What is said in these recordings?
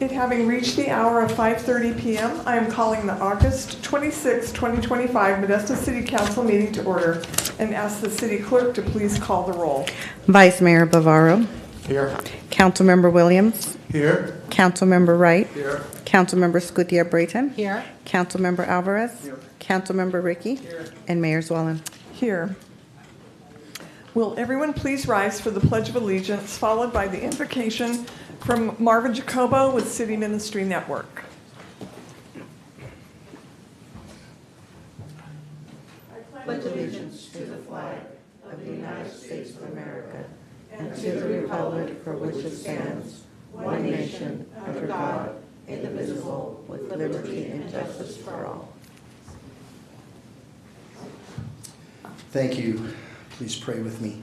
It having reached the hour of 5:30 p.m., I am calling the August 26, 2025 Modesto City Council meeting to order and ask the city clerk to please call the roll. Vice Mayor Bavaro. Here. Councilmember Williams. Here. Councilmember Wright. Here. Councilmember Scutia-Brayton. Here. Councilmember Alvarez. Here. Councilmember Ricky. Here. And Mayor Zwellen. Here. Will everyone please rise for the Pledge of Allegiance, followed by the invocation from Marvin Jacobo with City Ministry Network. Pledge allegiance to the flag of the United States of America and to the republic for which it stands, one nation, under God, indivisible, with liberty and justice for all. Thank you. Please pray with me.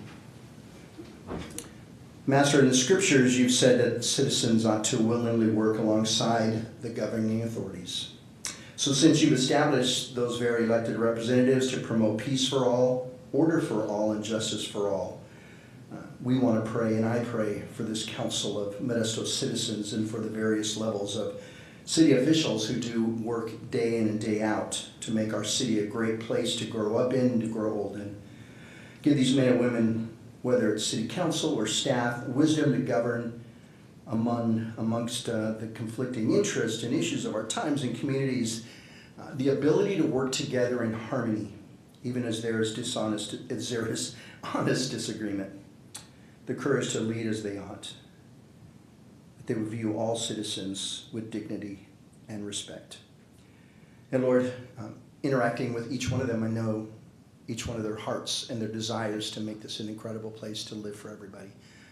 Master, in the scriptures, you've said that citizens ought to willingly work alongside the governing authorities. So since you've established those very elected representatives to promote peace for all, order for all, and justice for all, we want to pray, and I pray, for this council of Modesto citizens and for the various levels of city officials who do work day in and day out to make our city a great place to grow up in and to grow old in. Give these men and women, whether it's city council or staff, wisdom to govern amongst the conflicting interests and issues of our times and communities, the ability to work together in harmony, even as there is honest disagreement, the courage to lead as they ought, that they would view all citizens with dignity and respect. And Lord, interacting with each one of them, I know each one of their hearts and their desires to make this an incredible place to live for everybody.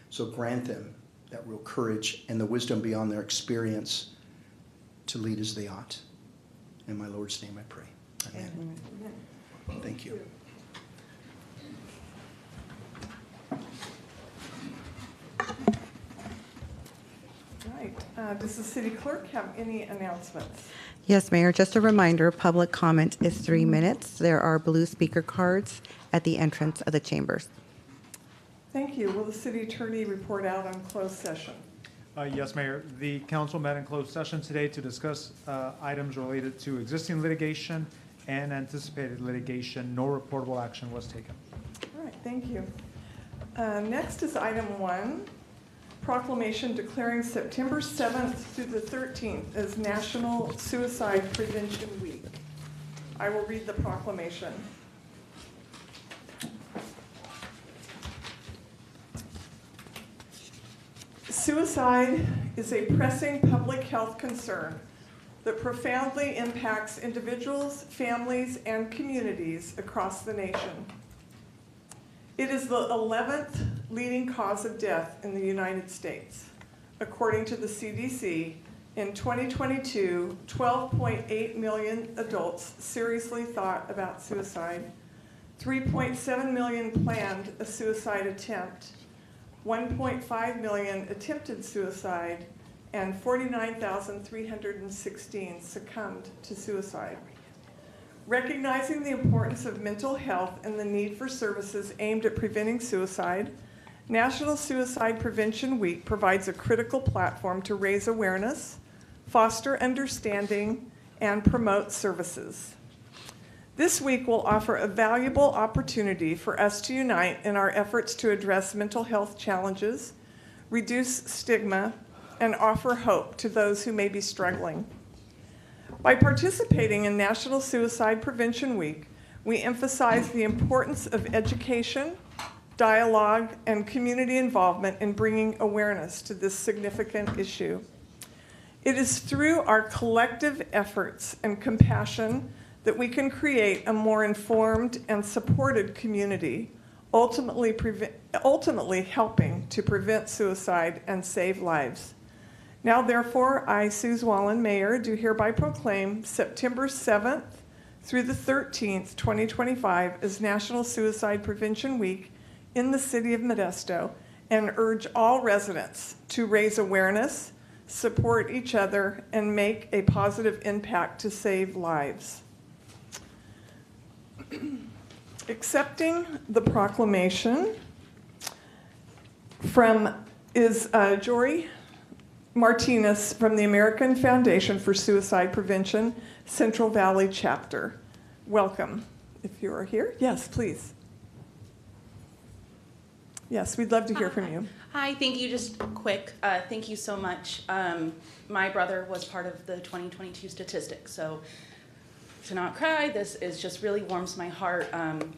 So grant them that real courage and the wisdom beyond their experience to lead as they ought. In my Lord's name I pray. Amen. Thank you. Right. Does the city clerk have any announcements? Yes, Mayor, just a reminder, public comment is 3 minutes. There are blue speaker cards at the entrance of the chambers. Thank you. Will the city attorney report out on closed session? Yes, Mayor. The council met in closed session today to discuss items related to existing litigation and anticipated litigation. No reportable action was taken. All right, thank you. Next is item 1. Proclamation declaring September 7th through the 13th as National Suicide Prevention Week. I will read the proclamation. Suicide is a pressing public health concern that profoundly impacts individuals, families, and communities across the nation. It is the 11th leading cause of death in the United States. According to the CDC, in 2022, 12.8 million adults seriously thought about suicide, 3.7 million planned a suicide attempt, 1.5 million attempted suicide, and 49,316 succumbed to suicide. Recognizing the importance of mental health and the need for services aimed at preventing suicide, National Suicide Prevention Week provides a critical platform to raise awareness, foster understanding, and promote services. This week will offer a valuable opportunity for us to unite in our efforts to address mental health challenges, reduce stigma, and offer hope to those who may be struggling. By participating in National Suicide Prevention Week, we emphasize the importance of education, dialogue, and community involvement in bringing awareness to this significant issue. It is through our collective efforts and compassion that we can create a more informed and supported community, ultimately helping to prevent suicide and save lives. Now, therefore, I, Sue Zwellen, Mayor, do hereby proclaim September 7th through the 13th, 2025 as National Suicide Prevention Week in the City of Modesto and urge all residents to raise awareness, support each other, and make a positive impact to save lives. Accepting the proclamation is Jory Martinez from the American Foundation for Suicide Prevention, Central Valley Chapter. Welcome, if you are here. Yes, please. Yes, we'd love to hear from you. Hi, thank you. Just quick, thank you so much. My brother was part of the 2022 statistics, so to not cry, this is just really warms my heart.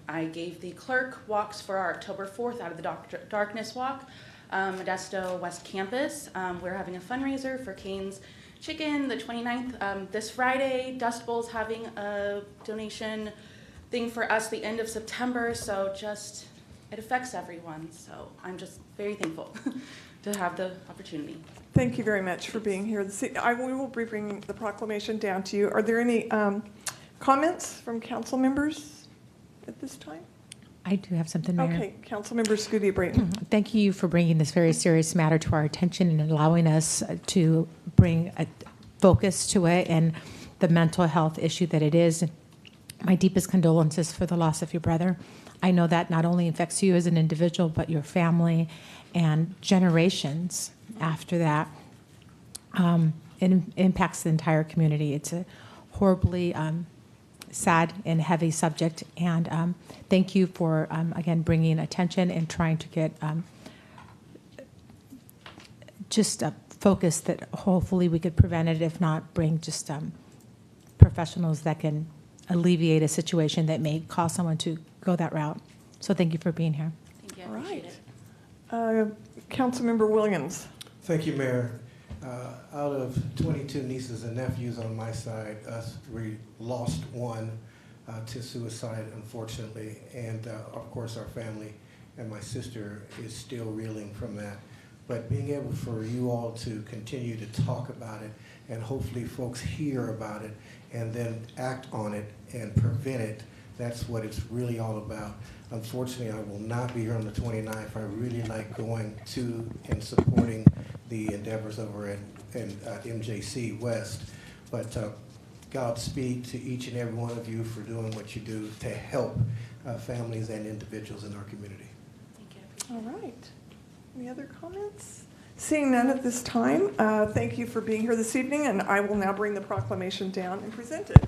I gave the clerk walks for our October 4th Out of the Darkness Walk, Modesto West Campus. We're having a fundraiser for Cane's Chicken the 29th. This Friday, Dust Bowl's having a donation thing for us the end of September, so just, it affects everyone, so I'm just very thankful to have the opportunity. Thank you very much for being here. We will be bringing the proclamation down to you. Are there any comments from council members at this time? I do have something, Mayor. Okay, Councilmember Scooty Brayton. Thank you for bringing this very serious matter to our attention and allowing us to bring a focus to it and the mental health issue that it is. My deepest condolences for the loss of your brother. I know that not only affects you as an individual, but your family and generations after that. It impacts the entire community. It's a horribly sad and heavy subject, and thank you for, again, bringing attention and trying to get just a focus that hopefully we could prevent it, if not bring just professionals that can alleviate a situation that may cause someone to go that route. So thank you for being here. Thank you, I All appreciate right. it. Councilmember Williams. Thank you, Mayor. Out of 22 nieces and nephews on my side, we lost one to suicide, unfortunately. And of course, our family and my sister is still reeling from that. But being able for you all to continue to talk about it, and hopefully folks hear about it and then act on it and prevent it, that's what it's really all about. Unfortunately, I will not be here on the 29th. I really like going to and supporting the endeavors over at MJC West. But Godspeed to each and every one of you for doing what you do to help families and individuals in our community. Thank you. All right. Any other comments? Seeing none at this time, thank you for being here this evening, and I will now bring the proclamation down and present it.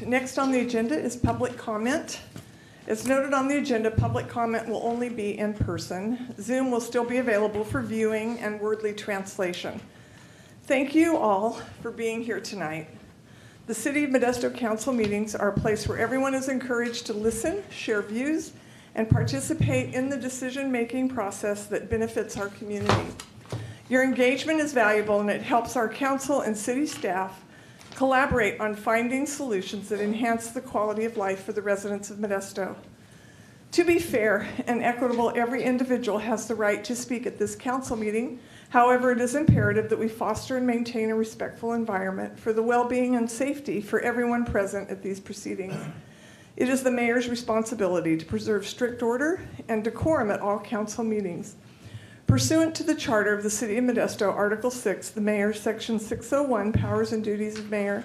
Next on the agenda is public comment. As noted on the agenda, public comment will only be in person. Zoom will still be available for viewing and wordly translation. Thank you all for being here tonight. The City of Modesto Council meetings are a place where everyone is encouraged to listen, share views, and participate in the decision-making process that benefits our community. Your engagement is valuable, and it helps our council and city staff collaborate on finding solutions that enhance the quality of life for the residents of Modesto. To be fair and equitable, every individual has the right to speak at this council meeting. However, it is imperative that we foster and maintain a respectful environment for the well-being and safety for everyone present at these proceedings. It is the mayor's responsibility to preserve strict order and decorum at all council meetings. Pursuant to the Charter of the City of Modesto, Article 6, the Mayor, Section 601, Powers and Duties of Mayor,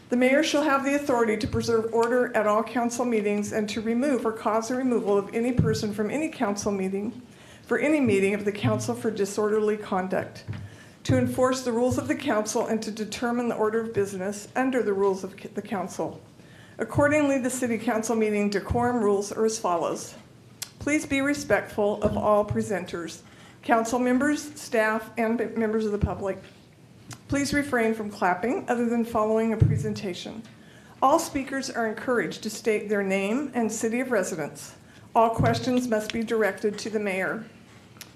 the mayor shall have the authority to preserve order at all council meetings and to remove or cause the removal of any person from any council meeting for any meeting of the council for disorderly conduct, to enforce the rules of the council and to determine the order of business under the rules of the council. Accordingly, the city council meeting decorum rules are as follows. Please be respectful of all presenters, council members, staff, and members of the public. Please refrain from clapping other than following a presentation. All speakers are encouraged to state their name and city of residence. All questions must be directed to the mayor.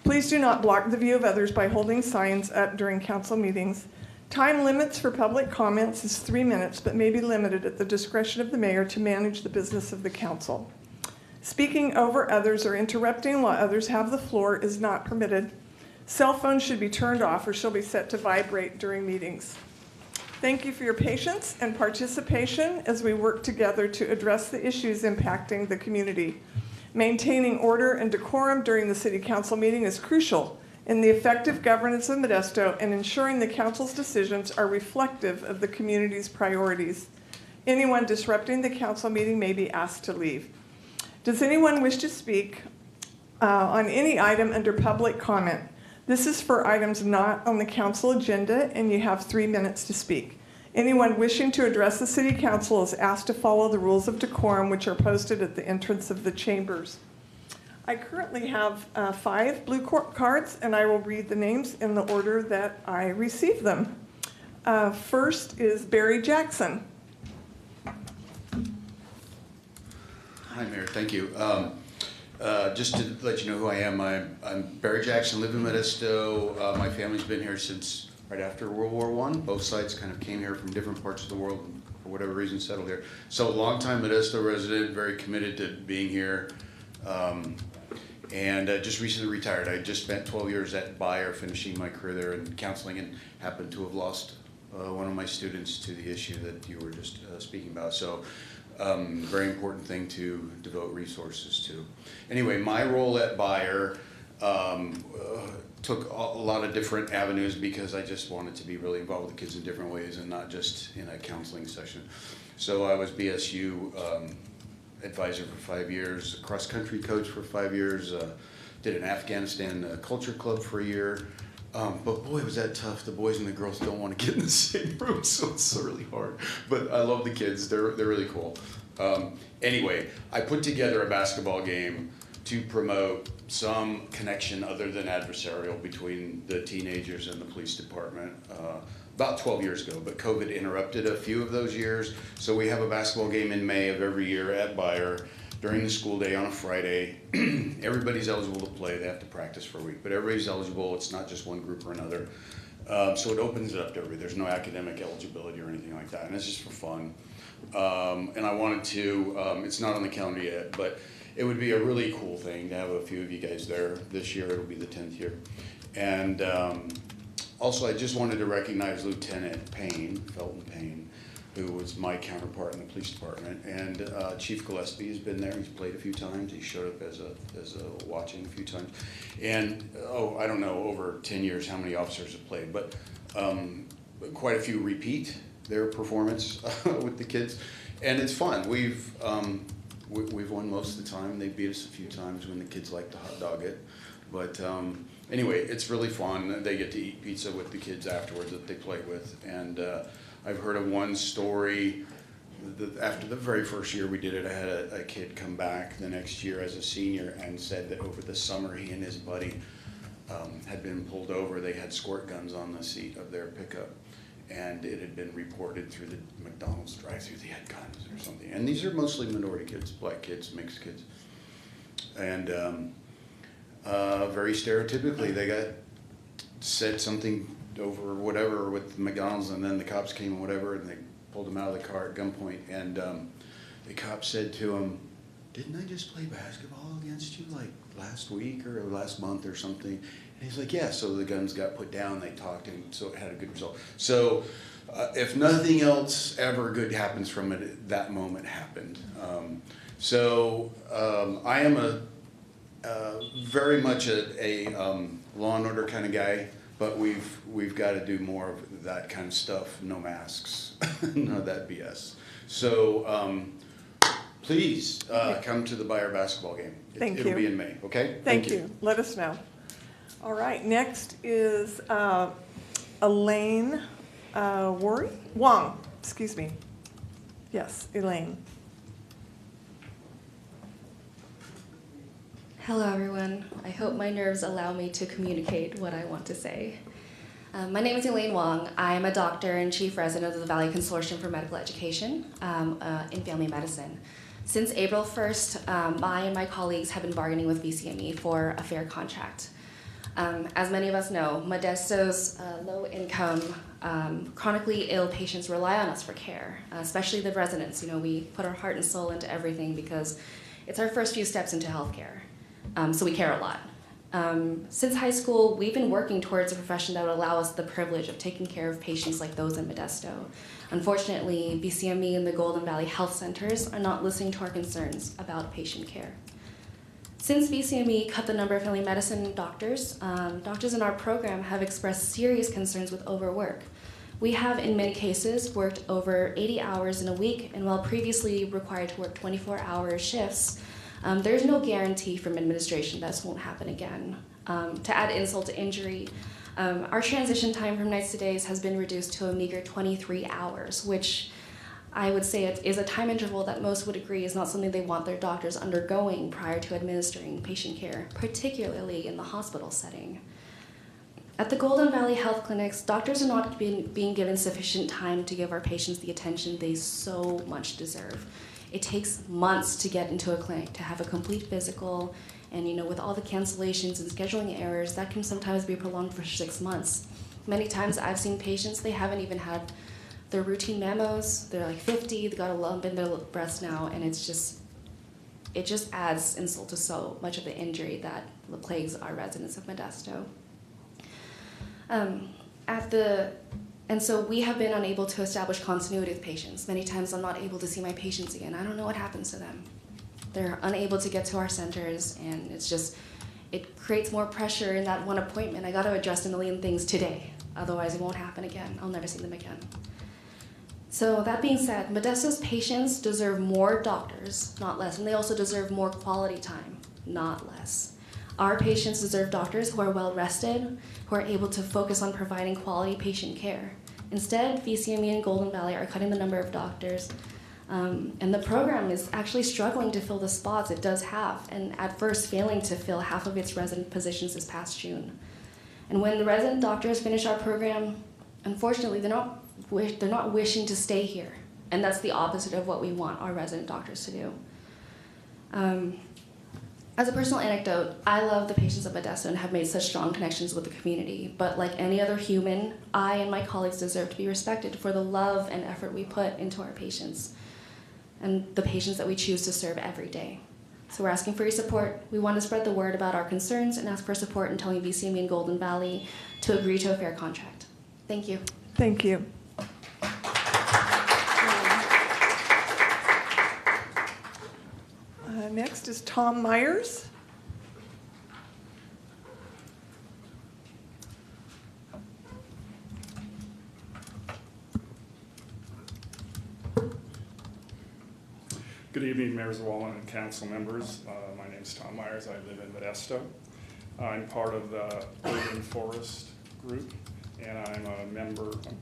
Please do not block the view of others by holding signs up during council meetings. Time limits for public comments is 3 minutes, but may be limited at the discretion of the mayor to manage the business of the council. Speaking over others or interrupting while others have the floor is not permitted. Cell phones should be turned off or shall be set to vibrate during meetings. Thank you for your patience and participation as we work together to address the issues impacting the community. Maintaining order and decorum during the city council meeting is crucial in the effective governance of Modesto and ensuring the council's decisions are reflective of the community's priorities. Anyone disrupting the council meeting may be asked to leave. Does anyone wish to speak on any item under public comment? This is for items not on the council agenda, and you have 3 minutes to speak. Anyone wishing to address the city council is asked to follow the rules of decorum, which are posted at the entrance of the chambers. I currently have 5 blue cards, and I will read the names in the order that I received them. First is Barry Jackson. Hi, Mayor. Thank you. Just to let you know who I am, I'm Barry Jackson, live in Modesto. My family's been here since right after World War I. Both sides kind of came here from different parts of the world and for whatever reason settled here. So longtime Modesto resident, very committed to being here. And just recently retired. I just spent 12 years at Bayer finishing my career there in counseling and happened to have lost one of my students to the issue that you were just speaking about. So very important thing to devote resources to. Anyway, my role at Bayer took a lot of different avenues because I just wanted to be really involved with the kids in different ways and not just in a counseling session. So I was BSU advisor for 5 years, cross-country coach for 5 years, did an Afghanistan culture club for a year. But boy, was that tough. The boys and the girls don't want to get in the same room, so it's really hard. But I love the kids. They're really cool. Anyway, I put together a basketball game to promote some connection other than adversarial between the teenagers and the police department about 12 years ago, but COVID interrupted a few of those years. So we have a basketball game in May of every year at Bayer during the school day on a Friday. Everybody's eligible to play. They have to practice for a week, but everybody's eligible. It's not just one group or another. So it opens it up to everybody. There's no academic eligibility or anything like that, and it's just for fun. And I wanted to, it's not on the calendar yet, but it would be a really cool thing to have a few of you guys there this year. It'll be the 10th year. And also, I just wanted to recognize Lieutenant Payne, Felton Payne, who was my counterpart in the police department. And Chief Gillespie has been there. He's played a few times. He showed up as a watching a few times. And, I don't know, over 10 years how many officers have played, but quite a few repeat their performance with the kids. And it's fun. We've won most of the time. They beat us a few times when the kids like to hot dog it. But anyway, it's really fun. They get to eat pizza with the kids afterwards that they play with. And I've heard of one story, after the very first year we did it, I had a kid come back the next year as a senior and said that over the summer he and his buddy had been pulled over. They had squirt guns on the seat of their pickup. And it had been reported through the McDonald's drive-thru they had guns or something. And these are mostly minority kids, black kids, mixed kids. And very stereotypically, they got said something over whatever with McDonald's, and then the cops came and whatever, and they pulled him out of the car at gunpoint. And the cop said to him, "Didn't I just play basketball against you like last week or last month or something?" And he's like, "Yeah." So the guns got put down, they talked, and so it had a good result. So if nothing else ever good happens from it, that moment happened. I am very much a law and order kind of guy, but we've got to do more of that kind of stuff. No masks, none of that BS. So please come to the Bayer basketball game. Thank It'll you. be in May, okay? Thank you. Let us know. All right, next is Elaine Wong, excuse me. Yes, Elaine. Hello, everyone. I hope my nerves allow me to communicate what I want to say. My name is Elaine Wong. I am a doctor and chief resident of the Valley Consortium for Medical Education in family medicine. Since April 1st, I and my colleagues have been bargaining with VCME for a fair contract. As many of us know, Modesto's low-income, chronically ill patients rely on us for care, especially the residents. You know, we put our heart and soul into everything because it's our first few steps into healthcare. So we care a lot. Since high school, we've been working towards a profession that would allow us the privilege of taking care of patients like those in Modesto. Unfortunately, BCME and the Golden Valley Health Centers are not listening to our concerns about patient care. Since BCME cut the number of family medicine doctors, doctors in our program have expressed serious concerns with overwork. We have, in many cases, worked over 80 hours in a week, and while previously required to work 24-hour shifts, there's no guarantee from administration that this won't happen again. To add insult to injury, our transition time from nights to days has been reduced to a meager 23 hours, which I would say is a time interval that most would agree is not something they want their doctors undergoing prior to administering patient care, particularly in the hospital setting. At the Golden Valley Health Clinics, doctors are not being given sufficient time to give our patients the attention they so much deserve. It takes months to get into a clinic to have a complete physical, and with all the cancellations and scheduling errors, that can sometimes be prolonged for 6 months. Many times I've seen patients, they haven't even had their routine mammos, they're like 50, they got a lump in their breast now, and it just adds insult to so much of the injury that plagues our residents of Modesto. And so we have been unable to establish continuity with patients. Many times I'm not able to see my patients again. I don't know what happens to them. They're unable to get to our centers, and it creates more pressure in that one appointment. I got to adjust a million things today, otherwise it won't happen again. I'll never see them again. So that being said, Modesto's patients deserve more doctors, not less, and they also deserve more quality time, not less. Our patients deserve doctors who are well-rested, who are able to focus on providing quality patient care. Instead, VCME and Golden Valley are cutting the number of doctors, and the program is actually struggling to fill the spots it does have, and at first failing to fill half of its resident positions this past June. And when the resident doctors finish our program, unfortunately, they're not wishing to stay here, and that's the opposite of what we want our resident doctors to do. As a personal anecdote, I love the patients of Modesto and have made such strong connections with the community, but like any other human, I and my colleagues deserve to be respected for the love and effort we put into our patients and the patients that we choose to serve every day. So we're asking for your support. We want to spread the word about our concerns and ask for support in telling VCME and Golden Valley to agree to a fair contract. Thank you. Thank you. Next is Tom Myers. Good evening, Mayors Wallen and council members. My name is Tom Myers. I live in Modesto. I'm part of the Urban Forest Group, and I'm a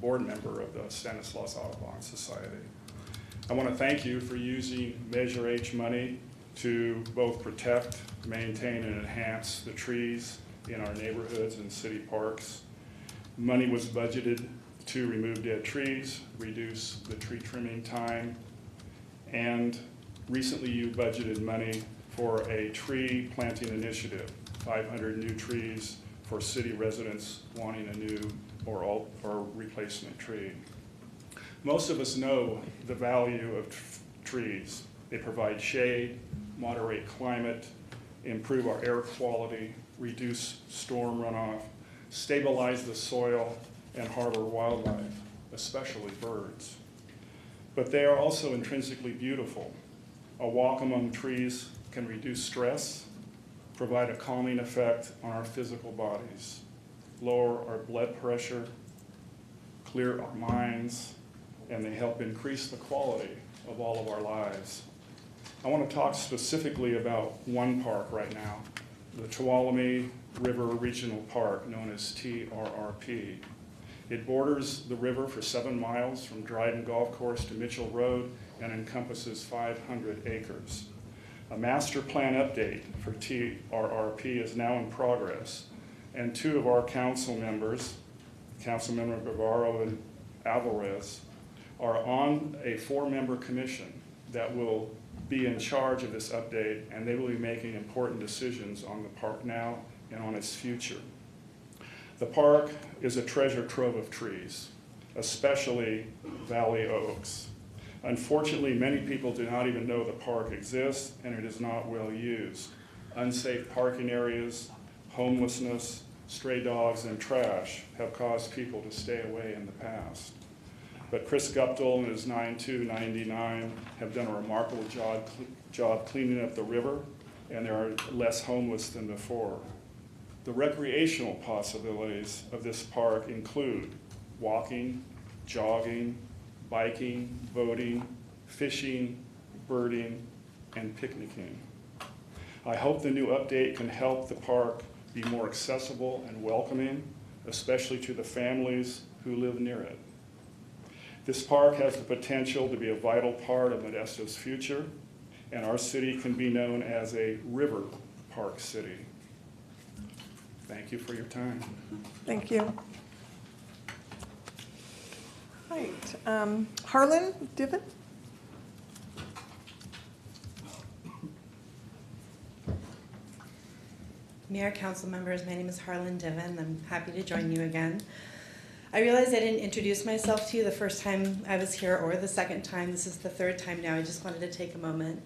board member of the Stanislaus Audubon Society. I want to thank you for using Measure H money to both protect, maintain, and enhance the trees in our neighborhoods and city parks. Money was budgeted to remove dead trees, reduce the tree trimming time, and recently you budgeted money for a tree planting initiative, 500 new trees for city residents wanting a new or replacement tree. Most of us know the value of trees. They provide shade, moderate climate, improve our air quality, reduce storm runoff, stabilize the soil, and harbor wildlife, especially birds. But they are also intrinsically beautiful. A walk among trees can reduce stress, provide a calming effect on our physical bodies, lower our blood pressure, clear our minds, and they help increase the quality of all of our lives. I want to talk specifically about one park right now, the Tuolumne River Regional Park, known as TRRP. It borders the river for 7 miles from Dryden Golf Course to Mitchell Road and encompasses 500 acres. A master plan update for TRRP is now in progress, and 2 of our council members, Councilmember Guevara and Alvarez, are on a 4-member commission that will be in charge of this update, and they will be making important decisions on the park now and on its future. The park is a treasure trove of trees, especially valley oaks. Unfortunately, many people do not even know the park exists, and it is not well used. Unsafe parking areas, homelessness, stray dogs, and trash have caused people to stay away in the past. But Chris Guptill and his 9299 have done a remarkable job cleaning up the river, and there are less homeless than before. The recreational possibilities of this park include walking, jogging, biking, boating, fishing, birding, and picnicking. I hope the new update can help the park be more accessible and welcoming, especially to the families who live near it. This park has the potential to be a vital part of Modesto's future, and our city can be known as a river park city. Thank you for your time. Thank you. Right, Harlan Diven? Mayor, council members, my name is Harlan Diven. I'm happy to join you again. I realized I didn't introduce myself to you the first time I was here or the second time. This is the 3rd time now. I just wanted to take a moment.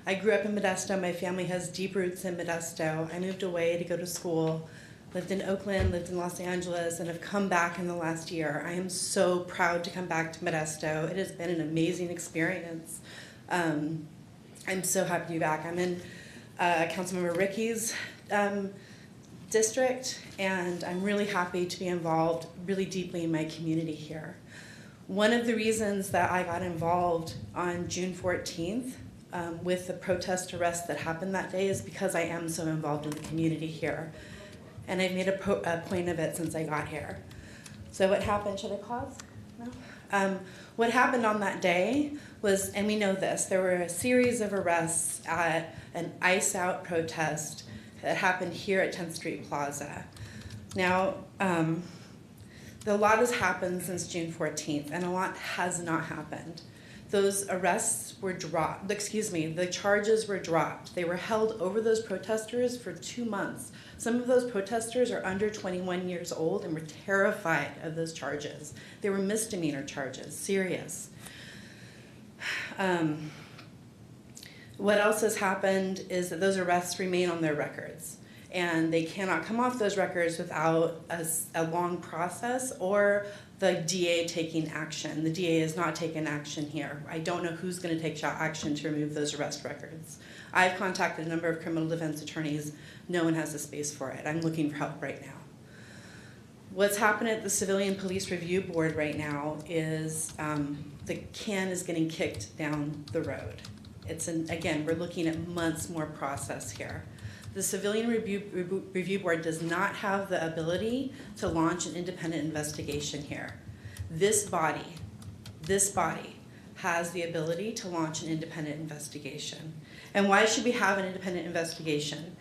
I grew up in Modesto. My family has deep roots in Modesto. I moved away to go to school, lived in Oakland, lived in Los Angeles, and have come back in the last year. I am so proud to come back to Modesto. It has been an amazing experience. I'm so happy to be back. I'm in Councilmember Ricky's district, and I'm really happy to be involved really deeply in my community here. One of the reasons that I got involved on June 14th with the protest arrest that happened that day is because I am so involved in the community here. And I've made a point of it since I got here. So what happened, should I pause? No? What happened on that day was, and we know this, there were a series of arrests at an Ice Out protest that happened here at 10th Street Plaza. Now, a lot has happened since June 14th, and a lot has not happened. Those arrests were dropped, the charges were dropped. They were held over those protesters for 2 months. Some of those protesters are under 21 years old and were terrified of those charges. They were misdemeanor charges, serious. What else has happened is that those arrests remain on their records, and they cannot come off those records without a long process or the DA taking action. The DA has not taken action here. I don't know who's going to take action to remove those arrest records. I've contacted a number of criminal defense attorneys. No one has the space for it. I'm looking for help right now. What's happened at the Civilian Police Review Board right now is the can is getting kicked down the road. Again, we're looking at months more process here. The Civilian Review Board does not have the ability to launch an independent investigation here. This body has the ability to launch an independent investigation. And why should we have an independent investigation?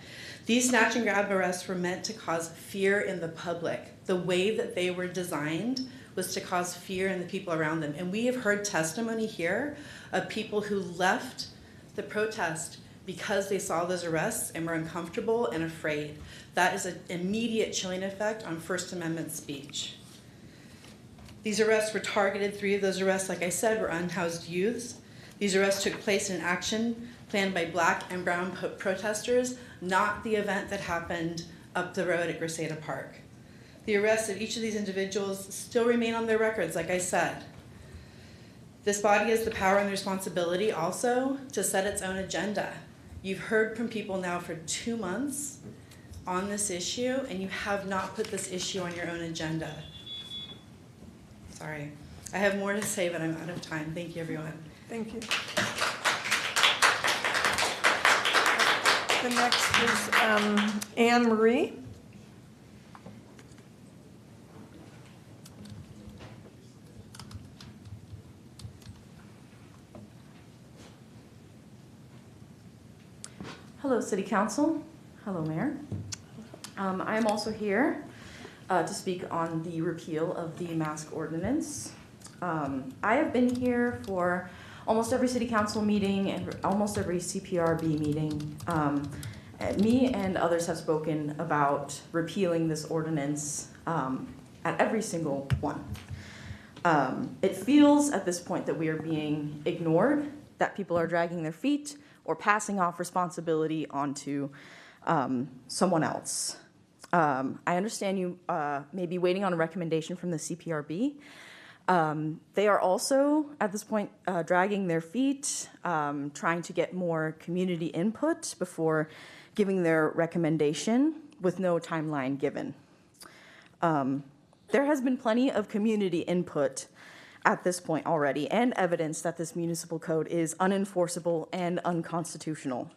These snatch and grab arrests were meant to cause fear in the public. The way that they were designed was to cause fear in the people around them. And we have heard testimony here of people who left the protest because they saw those arrests and were uncomfortable and afraid. That is an immediate chilling effect on First Amendment speech. These arrests were targeted. 3 of those arrests, like I said, were unhoused youths. These arrests took place in action planned by black and brown protesters, not the event that happened up the road at Griseda Park. The arrests of each of these individuals still remain on their records, like I said. This body has the power and the responsibility also to set its own agenda. You've heard from people now for 2 months on this issue, and you have not put this issue on your own agenda. Sorry. I have more to say, but I'm out of time. Thank you, everyone. Thank you. The next is Anne Marie. Hello, City Council. Hello, Mayor. I am also here to speak on the repeal of the mask ordinance. I have been here for almost every City Council meeting and almost every CPRB meeting. Me and others have spoken about repealing this ordinance at every single one. It feels at this point that we are being ignored, that people are dragging their feet or passing off responsibility onto someone else. I understand you may be waiting on a recommendation from the CPRB. They are also, at this point, dragging their feet, trying to get more community input before giving their recommendation with no timeline given. There has been plenty of community input at this point already, and evidence that this municipal code is unenforceable and unconstitutional.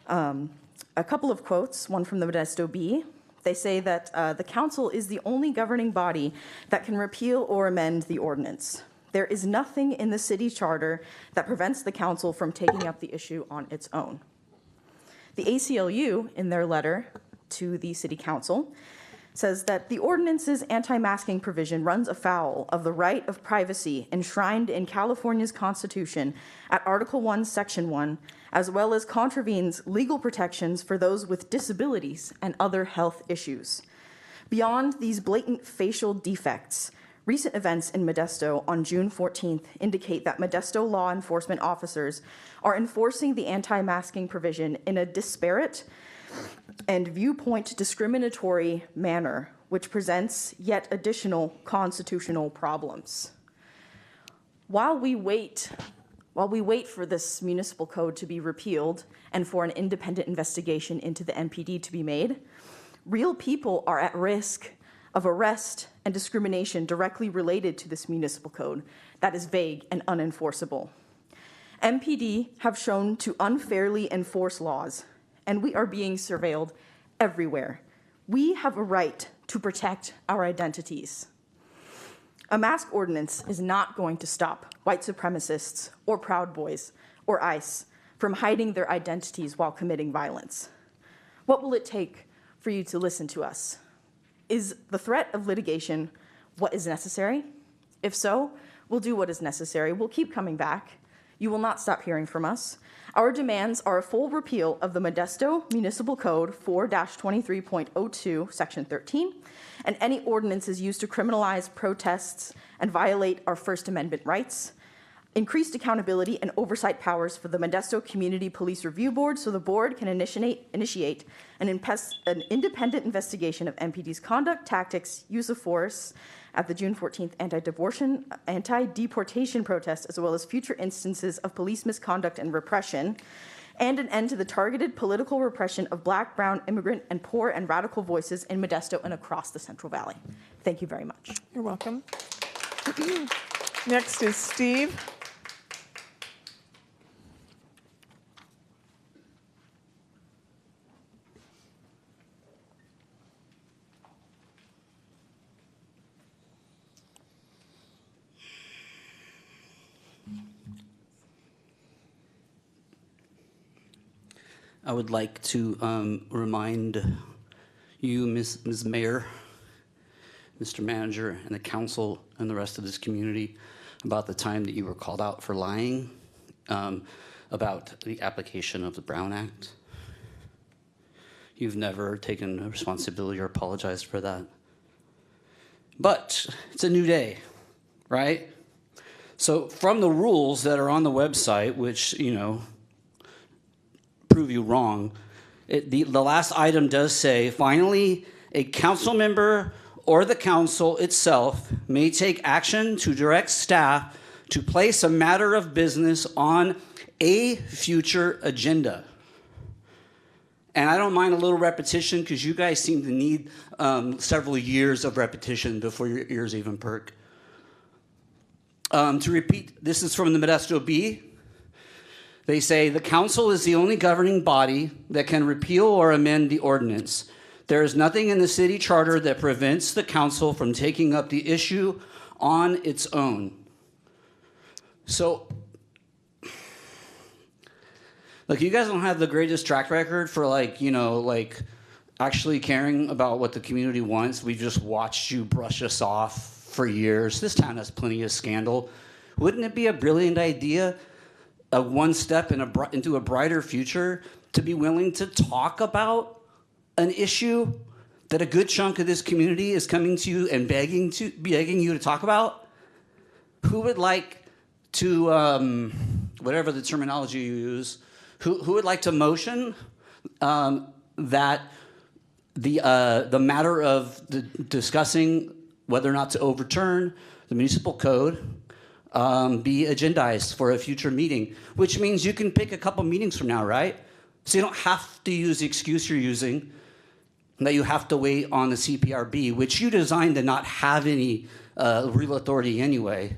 A couple of quotes, one from the Modesto Bee. They say that the council is the only governing body that can repeal or amend the ordinance. There is nothing in the city charter that prevents the council from taking up the issue on its own. The ACLU, in their letter to the city council, says that the ordinance's anti-masking provision runs afoul of the right of privacy enshrined in California's Constitution at Article 1, Section 1, as well as contravenes legal protections for those with disabilities and other health issues. Beyond these blatant facial defects, recent events in Modesto on June 14th indicate that Modesto law enforcement officers are enforcing the anti-masking provision in a disparate and viewpoint discriminatory manner, which presents yet additional constitutional problems. While we wait for this municipal code to be repealed and for an independent investigation into the MPD to be made, real people are at risk of arrest and discrimination directly related to this municipal code that is vague and unenforceable. MPD have shown to unfairly enforce laws, and we are being surveilled everywhere. We have a right to protect our identities. A mask ordinance is not going to stop white supremacists or Proud Boys or ICE from hiding their identities while committing violence. What will it take for you to listen to us? Is the threat of litigation what is necessary? If so, we'll do what is necessary. We'll keep coming back. You will not stop hearing from us. Our demands are a full repeal of the Modesto Municipal Code 4-23.02, Section 13, and any ordinances used to criminalize protests and violate our First Amendment rights, increased accountability and oversight powers for the Modesto Community Police Review Board so the board can initiate an independent investigation of MPD's conduct, tactics, use of force at the June 14th anti-deportation protest, as well as future instances of police misconduct and repression, and an end to the targeted political repression of Black, brown, immigrant, and poor and radical voices in Modesto and across the Central Valley. Thank you very much. You're welcome. Next is Steve. I would like to remind you, Ms. Mayor, Mr. Manager, and the council and the rest of this community about the time that you were called out for lying about the application of the Brown Act. You've never taken responsibility or apologized for that. But it's a new day, right? So from the rules that are on the website, which, you know, prove you wrong, the last item does say, finally, a council member or the council itself may take action to direct staff to place a matter of business on a future agenda. And I don't mind a little repetition because you guys seem to need several years of repetition before your ears even perk. To repeat, this is from the Modesto Bee. They say the council is the only governing body that can repeal or amend the ordinance. There is nothing in the city charter that prevents the council from taking up the issue on its own. So, look, you guys don't have the greatest track record for actually caring about what the community wants. We've just watched you brush us off for years. This town has plenty of scandal. Wouldn't it be a brilliant idea, a one step into a brighter future, to be willing to talk about an issue that a good chunk of this community is coming to you and begging you to talk about? Who would like to, whatever the terminology you use, who would like to motion that the matter of discussing whether or not to overturn the municipal code be agendized for a future meeting, which means you can pick a couple meetings from now, right? So you don't have to use the excuse you're using that you have to wait on the CPRB, which you designed to not have any real authority anyway.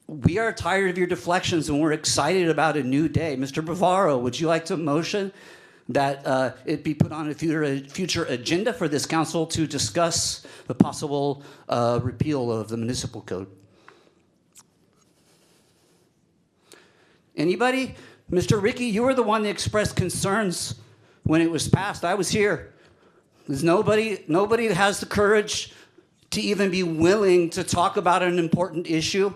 We are tired of your deflections and we're excited about a new day. Mr. Bavaro, would you like to motion that it be put on a future agenda for this council to discuss the possible repeal of the municipal code? Anybody? Mr. Ricky, you were the one that expressed concerns when it was passed. I was here. There's nobody that has the courage to even be willing to talk about an important issue.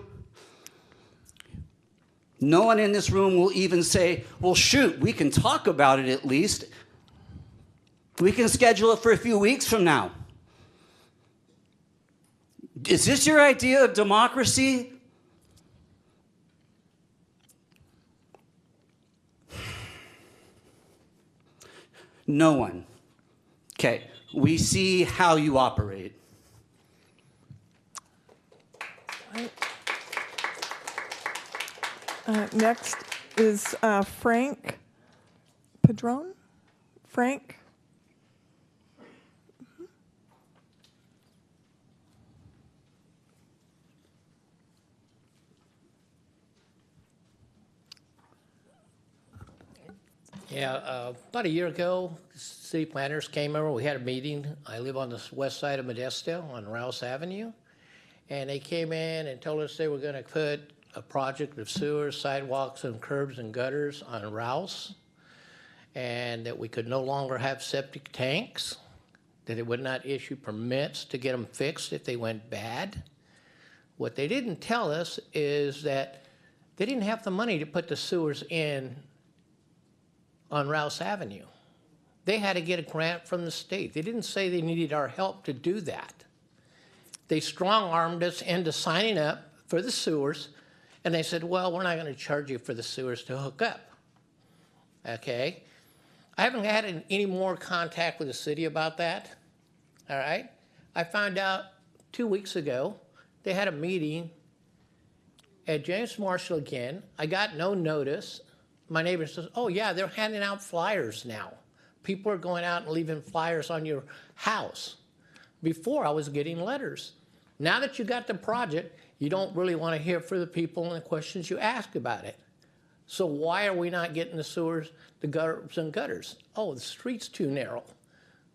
No one in this room will even say, well, shoot, we can talk about it at least. We can schedule it for a few weeks from now. Is this your idea of democracy? No one. Okay, we see how you operate. Next is Frank Padron. Frank? Yeah, about a year ago, city planners came over. We had a meeting. I live on the west side of Modesto on Rouse Avenue. And they came in and told us they were going to put a project of sewers, sidewalks, and curbs and gutters on Rouse, and that we could no longer have septic tanks, that it would not issue permits to get them fixed if they went bad. What they didn't tell us is that they didn't have the money to put the sewers in on Rouse Avenue. They had to get a grant from the state. They didn't say they needed our help to do that. They strong-armed us into signing up for the sewers, and they said, well, we're not going to charge you for the sewers to hook up. Okay? I haven't had any more contact with the city about that. All right? I found out 2 weeks ago they had a meeting at James Marshall again. I got no notice. My neighbor says, oh, yeah, they're handing out flyers now. People are going out and leaving flyers on your house. Before, I was getting letters. Now that you got the project, you don't really want to hear from the people and the questions you ask about it. So why are we not getting the sewers, the curbs and gutters? Oh, the street's too narrow.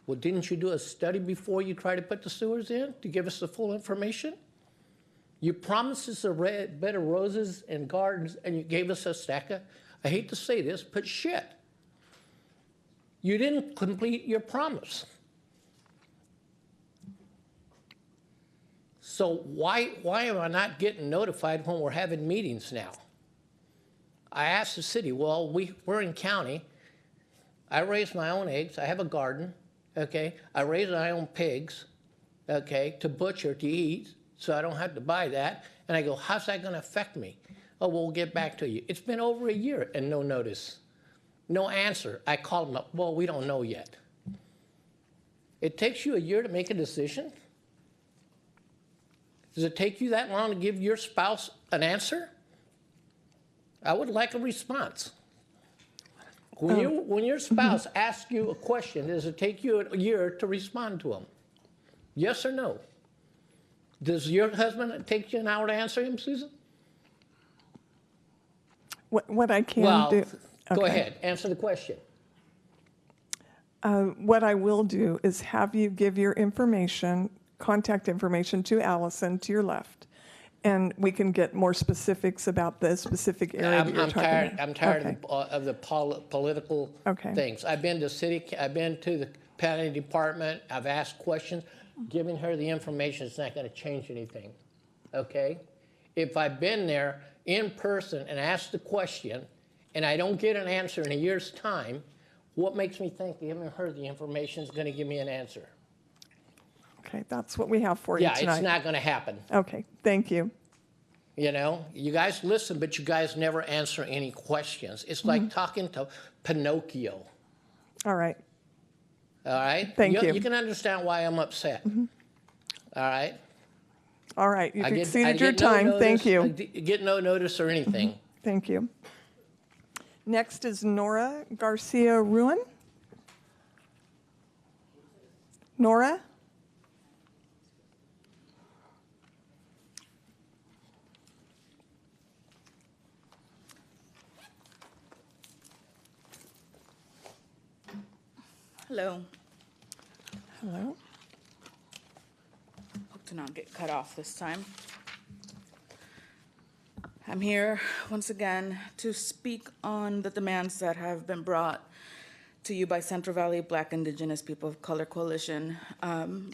Well, didn't you do a study before you try to put the sewers in to give us the full information? You promised us a bed of roses and gardens, and you gave us a stack of, I hate to say this, but shit. You didn't complete your promise. So why am I not getting notified when we're having meetings now? I asked the city, well, we're in county. I raise my own eggs. I have a garden, okay? I raise my own pigs, okay, to butcher, to eat, so I don't have to buy that. And I go, how's that going to affect me? Oh, well, we'll get back to you. It's been over a year and no notice, no answer. I called them up. Well, we don't know yet. It takes you a year to make a decision? Does it take you that long to give your spouse an answer? I would like a response. When your spouse asks you a question, does it take you a year to respond to them? Yes or no? Does your husband take you an hour to answer him, Susan? What I can Well, do. go okay. ahead, answer the question. What I will do is have you give your information, contact information to Allison to your left, and we can get more specifics about the specific area that you're talking about. I'm tired Okay. of the political Okay. things. I've been to the planning department, I've asked questions. Giving her the information is not gonna change anything, okay? If I've been there in person and asked the question, and I don't get an answer in a year's time, what makes me think giving her the information is gonna give me an answer? Okay, that's what we have for you Yeah, tonight. it's not gonna happen. Okay, thank you. You know, you guys listen, but you guys never answer any questions. It's like talking to Pinocchio, All right, all right? Thank you. You can understand why I'm upset, all right? all right, you've I exceeded your get no time, thank notice- you. I get no notice or anything. Thank you. Next is Nora Garcia Ruin. Nora? Hello. Hello. Hope to not get cut off this time. I'm here once again to speak on the demands that have been brought to you by Central Valley Black Indigenous People of Color Coalition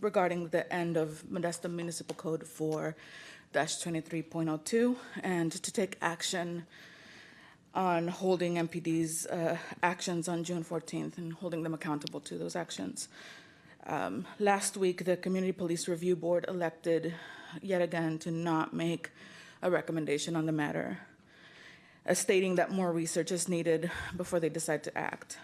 regarding the end of Modesto Municipal Code 4-23.02 and to take action on holding MPD's actions on June 14th and holding them accountable to those actions. Last week, the Community Police Review Board elected yet again to not make a recommendation on the matter, stating that more research is needed before they decide to act.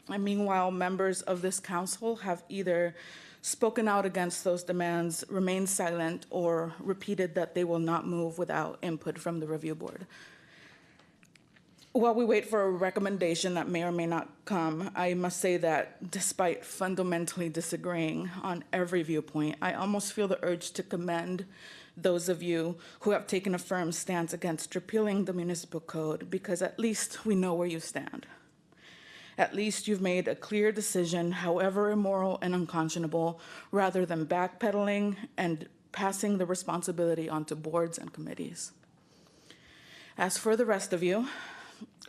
And meanwhile, members of this council have either spoken out against those demands, remained silent, or repeated that they will not move without input from the review board. While we wait for a recommendation that may or may not come, I must say that despite fundamentally disagreeing on every viewpoint, I almost feel the urge to commend those of you who have taken a firm stance against repealing the municipal code, because at least we know where you stand. At least you've made a clear decision, however immoral and unconscionable, rather than backpedaling and passing the responsibility onto boards and committees. As for the rest of you,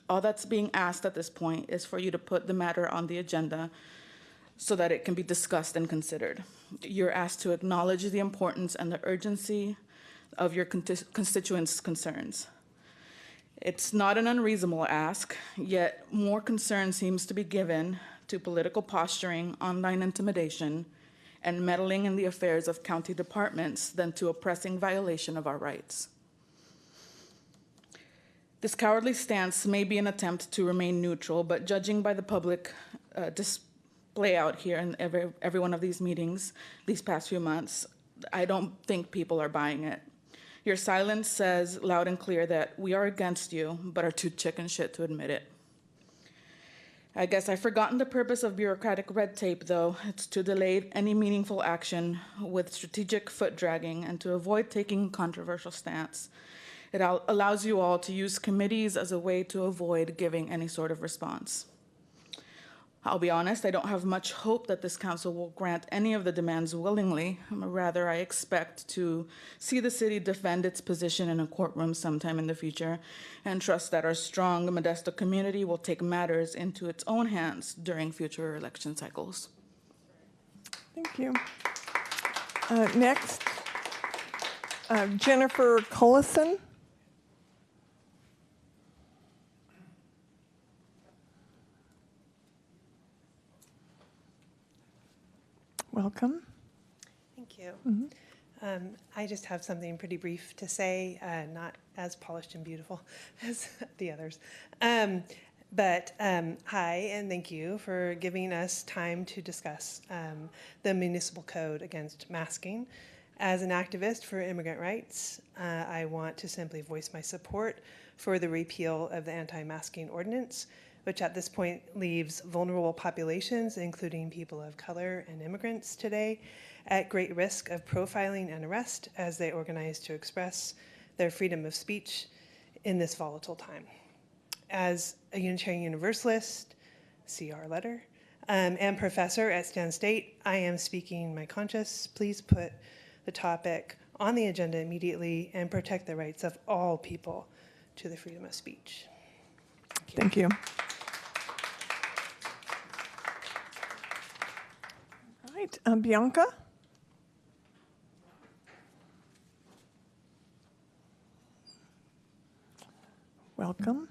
all that's being asked at this point is for you to put the matter on the agenda so that it can be discussed and considered. You're asked to acknowledge the importance and the urgency of your constituents' concerns. It's not an unreasonable ask, yet more concern seems to be given to political posturing, online intimidation, and meddling in the affairs of county departments than to a pressing violation of our rights. This cowardly stance may be an attempt to remain neutral, but judging by the public display out here in every one of these meetings these past few months, I don't think people are buying it. Your silence says loud and clear that we are against you, but are too chicken shit to admit it. I guess I've forgotten the purpose of bureaucratic red tape, though. It's to delay any meaningful action with strategic foot dragging and to avoid taking a controversial stance. It allows you all to use committees as a way to avoid giving any sort of response. I'll be honest, I don't have much hope that this council will grant any of the demands willingly. Rather, I expect to see the city defend its position in a courtroom sometime in the future and trust that our strong Modesto community will take matters into its own hands during future election cycles. Thank you. Next, Jennifer Cullison. Welcome. Thank you. I just have something pretty brief to say, not as polished and beautiful as the others. But hi, and thank you for giving us time to discuss the municipal code against masking. As an activist for immigrant rights, I want to simply voice my support for the repeal of the anti-masking ordinance, which at this point leaves vulnerable populations, including people of color and immigrants today, at great risk of profiling and arrest as they organize to express their freedom of speech in this volatile time. as a Unitarian Universalist, see our letter, and professor at Stan State, I am speaking my conscience. Please put the topic on the agenda immediately and protect the rights of all people to the freedom of speech. Thank you. All right, Bianca? Welcome.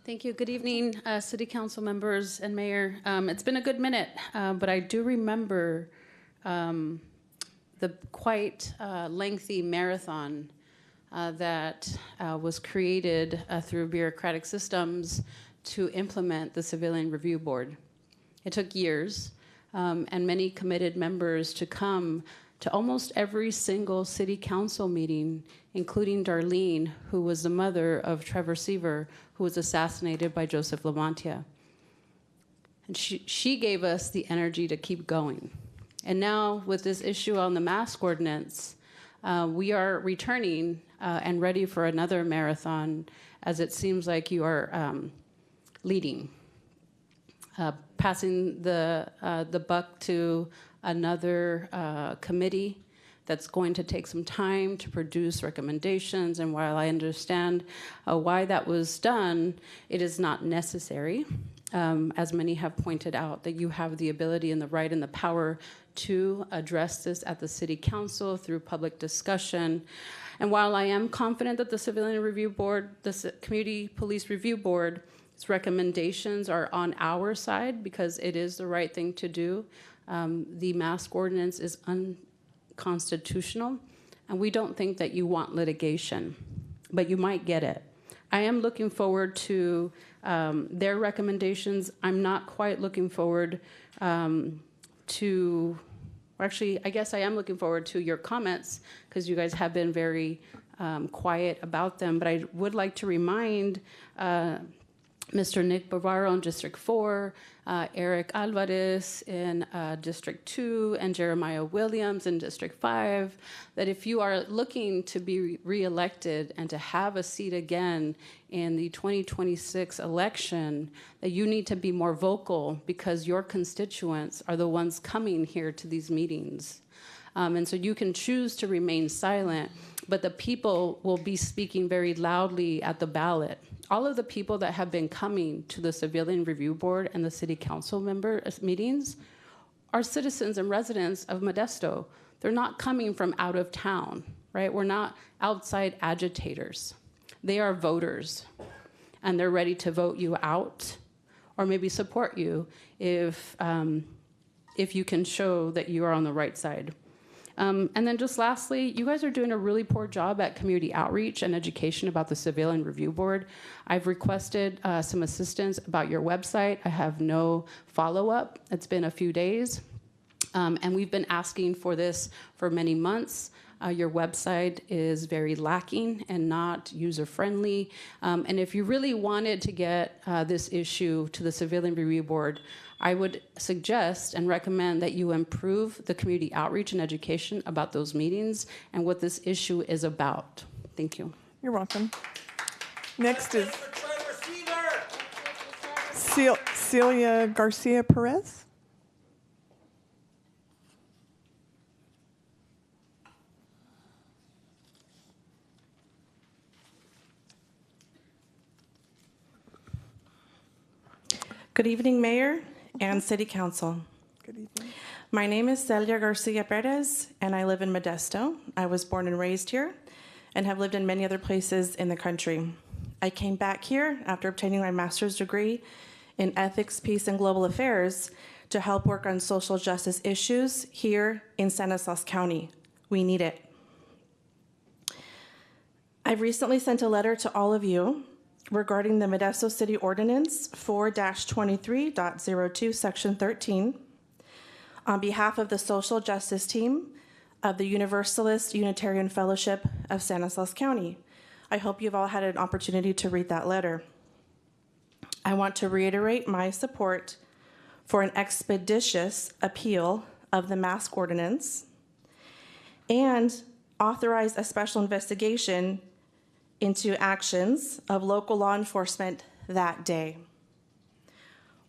Thank you. Good evening, City Council members and Mayor. It's been a good minute, but I do remember the quite lengthy marathon that was created through bureaucratic systems to implement the Civilian Review Board. It took years and many committed members to come to almost every single city council meeting, including Darlene, who was the mother of Trevor Seaver, who was assassinated by Joseph Lamontia. And she gave us the energy to keep going. And now with this issue on the mask ordinance, we are returning and ready for another marathon, as it seems like you are leading, passing the buck to another committee that's going to take some time to produce recommendations. And while I understand why that was done, it is not necessary, as many have pointed out, that you have the ability and the right and the power to address this at the City Council through public discussion. And while I am confident that the Civilian Review Board, the Community Police Review Board's recommendations are on our side because it is the right thing to do, the mask ordinance is unconstitutional, and we don't think that you want litigation, but you might get it. I am looking forward to their recommendations. I'm not quite looking forward to, actually, I guess I am looking forward to your comments because you guys have been very quiet about them, but I would like to remind Mr. Nick Bavaro in District 4, Eric Alvarez in District 2, and Jeremiah Williams in District 5, that if you are looking to be reelected and to have a seat again in the 2026 election, that you need to be more vocal because your constituents are the ones coming here to these meetings. And so you can choose to remain silent, but the people will be speaking very loudly at the ballot. All of the people that have been coming to the Civilian Review Board and the City Council member meetings are citizens and residents of Modesto. They're not coming from out of town, right? We're not outside agitators. They are voters, and they're ready to vote you out or maybe support you if you can show that you are on the right side. And then just lastly, you guys are doing a really poor job at community outreach and education about the Civilian Review Board. I've requested some assistance about your website. I have no follow-up. It's been a few days. And we've been asking for this for many months. Your website is very lacking and not user-friendly. And if you really wanted to get this issue to the Civilian Review Board, I would suggest and recommend that you improve the community outreach and education about those meetings and what this issue is about. Thank you. You're welcome. Next is Celia Garcia Perez. Good evening, Mayor and City Council. Good evening. My name is Celia Garcia Perez, and I live in Modesto. I was born and raised here and have lived in many other places in the country. I came back here after obtaining my master's degree in ethics, peace, and global affairs to help work on social justice issues here in Stanislaus County. We need it. I've recently sent a letter to all of you regarding the Modesto City Ordinance 4-23.02, Section 13, on behalf of the social justice team of the Universalist Unitarian Fellowship of Stanislaus County. I hope you've all had an opportunity to read that letter. I want to reiterate my support for an expeditious appeal of the mask ordinance and authorize a special investigation into actions of local law enforcement that day?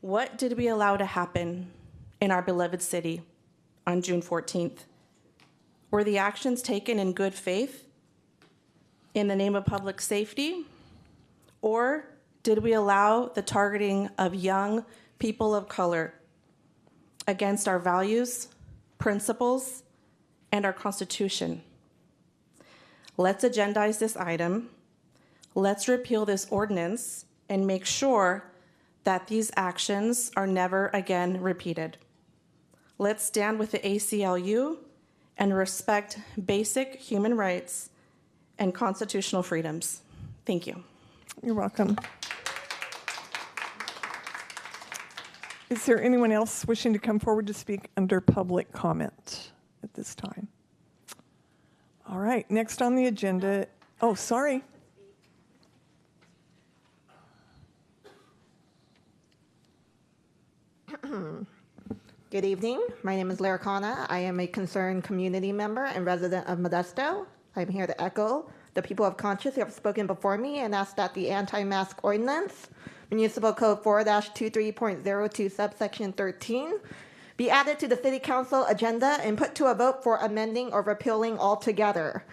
What did we allow to happen in our beloved city on June 14th? Were the actions taken in good faith, in the name of public safety, or did we allow the targeting of young people of color against our values, principles, and our Constitution? Let's agendize this item. Let's repeal this ordinance and make sure that these actions are never again repeated. Let's stand with the ACLU and respect basic human rights and constitutional freedoms. Thank you. You're welcome. Is there anyone else wishing to come forward to speak under public comment at this time? All right, next on the agenda, oh, sorry. Good evening. My name is Laricana. I am a concerned community member and resident of Modesto. I'm here to echo the people of conscience who have spoken before me and ask that the anti-mask ordinance, Municipal Code 4-23.02 subsection 13, be added to the City Council agenda and put to a vote for amending or repealing altogether.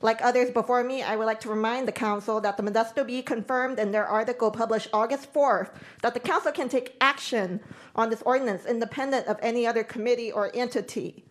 Like others before me, I would like to remind the Council that the Modesto Bee confirmed in their article published August 4th that the Council can take action on this ordinance independent of any other committee or entity.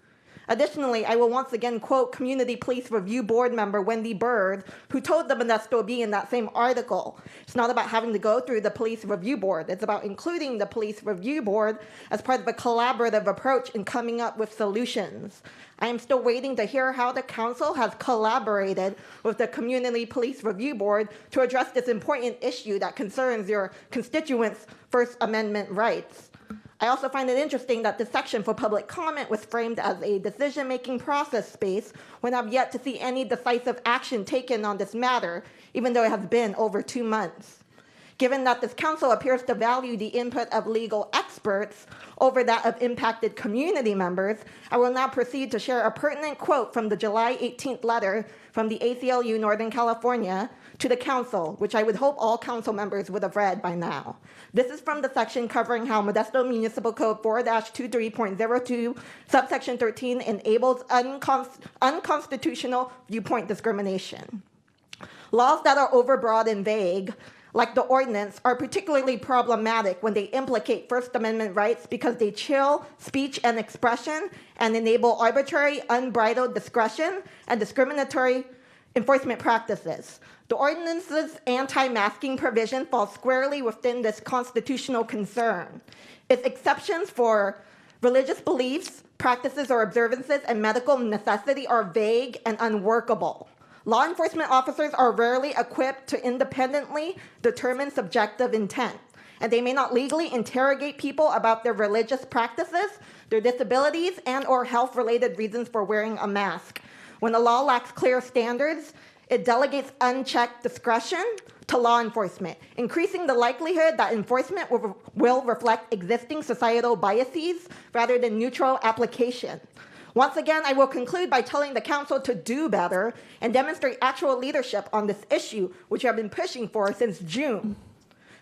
Additionally, I will once again quote Community Police Review Board member Wendy Bird, who told the Modesto Bee in that same article, it's not about having to go through the Police Review Board. It's about including the Police Review Board as part of a collaborative approach in coming up with solutions. I am still waiting to hear how the Council has collaborated with the Community Police Review Board to address this important issue that concerns your constituents' First Amendment rights. I also find it interesting that this section for public comment was framed as a decision-making process space when I've yet to see any decisive action taken on this matter, even though it has been over 2 months. Given that this council appears to value the input of legal experts over that of impacted community members, I will now proceed to share a pertinent quote from the July 18th letter from the ACLU Northern California to the council, which I would hope all council members would have read by now. This is from the section covering how Modesto Municipal Code 4-23.02 subsection 13 enables unconstitutional viewpoint discrimination. Laws that are overbroad and vague, like the ordinance, are particularly problematic when they implicate First Amendment rights because they chill speech and expression and enable arbitrary, unbridled discretion and discriminatory enforcement practices. The ordinance's anti-masking provision falls squarely within this constitutional concern. Its exceptions for religious beliefs, practices, or observances and medical necessity are vague and unworkable. Law enforcement officers are rarely equipped to independently determine subjective intent, and they may not legally interrogate people about their religious practices, their disabilities, and/or health-related reasons for wearing a mask. When the law lacks clear standards, it delegates unchecked discretion to law enforcement, increasing the likelihood that enforcement will reflect existing societal biases rather than neutral application. Once again, I will conclude by telling the council to do better and demonstrate actual leadership on this issue, which I've been pushing for since June.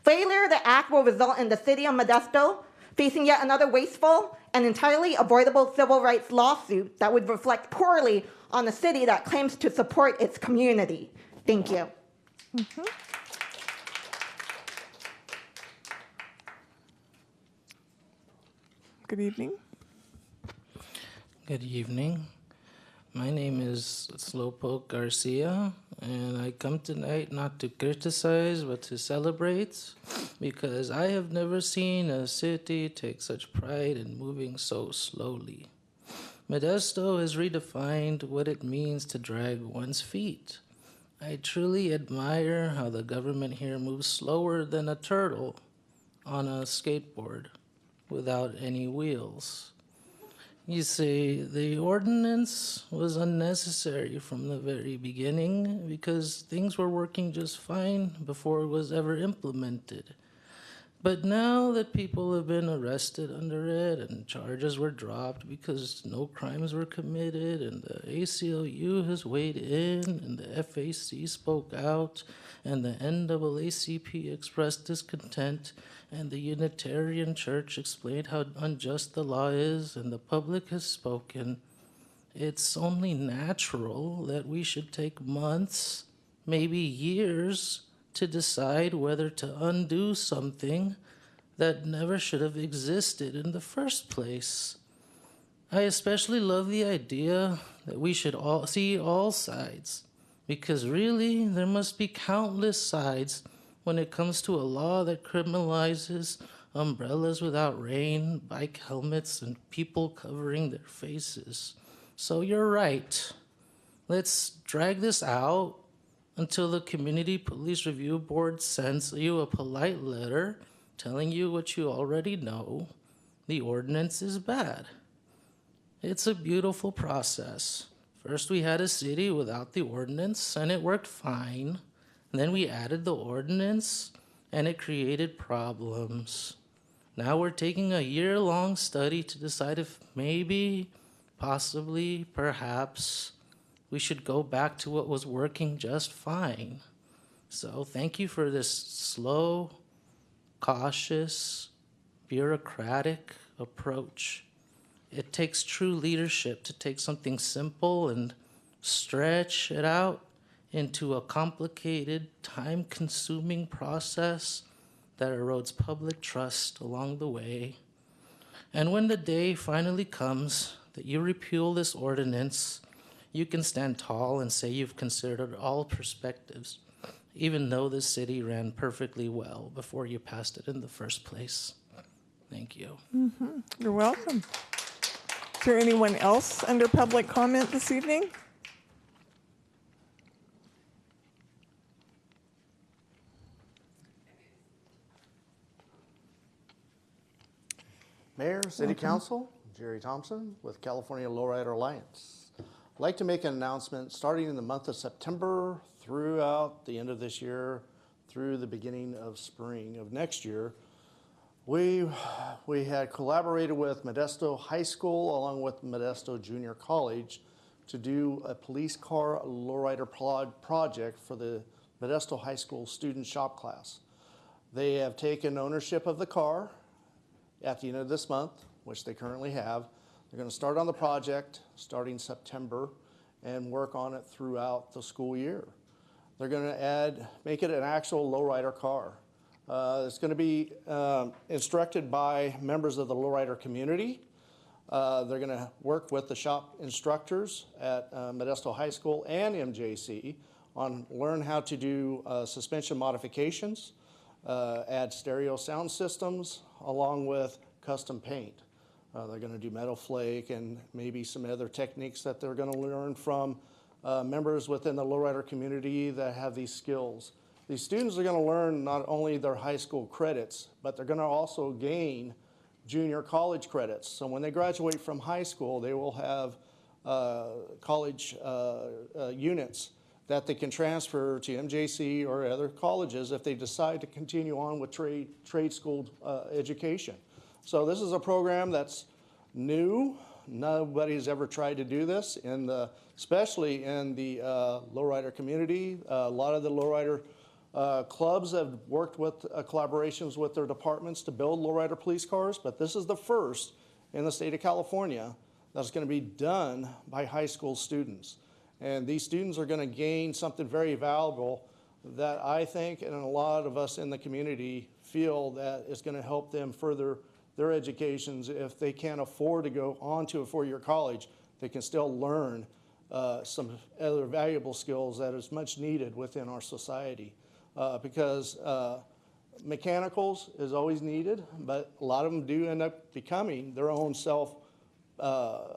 Failure to act will result in the city of Modesto facing yet another wasteful and entirely avoidable civil rights lawsuit that would reflect poorly on a city that claims to support its community. Thank you. Good evening. Good evening. My name is Slowpoke Garcia, and I come tonight not to criticize but to celebrate, because I have never seen a city take such pride in moving so slowly. Modesto has redefined what it means to drag one's feet. I truly admire how the government here moves slower than a turtle on a skateboard without any wheels. You see, the ordinance was unnecessary from the very beginning because things were working just fine before it was ever implemented. But now that people have been arrested under it and charges were dropped because no crimes were committed, and the ACLU has weighed in, and the FAC spoke out, and the NAACP expressed discontent, and the Unitarian Church explained how unjust the law is, and the public has spoken, it's only natural that we should take months, maybe years, to decide whether to undo something that never should have existed in the first place. I especially love the idea that we should all see all sides, because really there must be countless sides when it comes to a law that criminalizes umbrellas without rain, bike helmets, and people covering their faces. So you're right. Let's drag this out until the Community Police Review Board sends you a polite letter telling you what you already know. The ordinance is bad. It's a beautiful process. First we had a city without the ordinance and it worked fine. And then we added the ordinance and it created problems. Now we're taking a year-long study to decide if maybe, possibly, perhaps, we should go back to what was working just fine. So thank you for this slow, cautious, bureaucratic approach. It takes true leadership to take something simple and stretch it out into a complicated, time-consuming process that erodes public trust along the way. And when the day finally comes that you repeal this ordinance, you can stand tall and say you've considered all perspectives, even though the city ran perfectly well before you passed it in the first place. Thank you. Mm-hmm. You're welcome. Is there anyone else under public comment this evening? Mayor, City Council, Jerry Thompson with California Lowrider Alliance. I'd like to make an announcement starting in the month of September throughout the end of this year through the beginning of spring of next year. We had collaborated with Modesto High School along with Modesto Junior College to do a police car lowrider project for the Modesto High School student shop class. They have taken ownership of the car at the end of this month, which they currently have. They're going to start on the project starting September and work on it throughout the school year. They're going to make it an actual lowrider car. It's going to be instructed by members of the lowrider community. They're going to work with the shop instructors at Modesto High School and MJC on learn how to do suspension modifications, add stereo sound systems, along with custom paint. They're going to do metal flake and maybe some other techniques that they're going to learn from members within the lowrider community that have these skills. These students are going to learn not only their high school credits, but they're going to also gain junior college credits. So when they graduate from high school, they will have college units that they can transfer to MJC or other colleges if they decide to continue on with trade school education. So this is a program that's new. Nobody's ever tried to do this, especially in the lowrider community. A lot of the lowrider clubs have worked with collaborations with their departments to build lowrider police cars, but this is the first in the state of California that's going to be done by high school students. And these students are going to gain something very valuable that I think and a lot of us in the community feel that is going to help them further their educations. If they can't afford to go on to a four-year college, they can still learn some other valuable skills that is much needed within our society. Because mechanicals is always needed, but a lot of them do end up becoming their own self-owned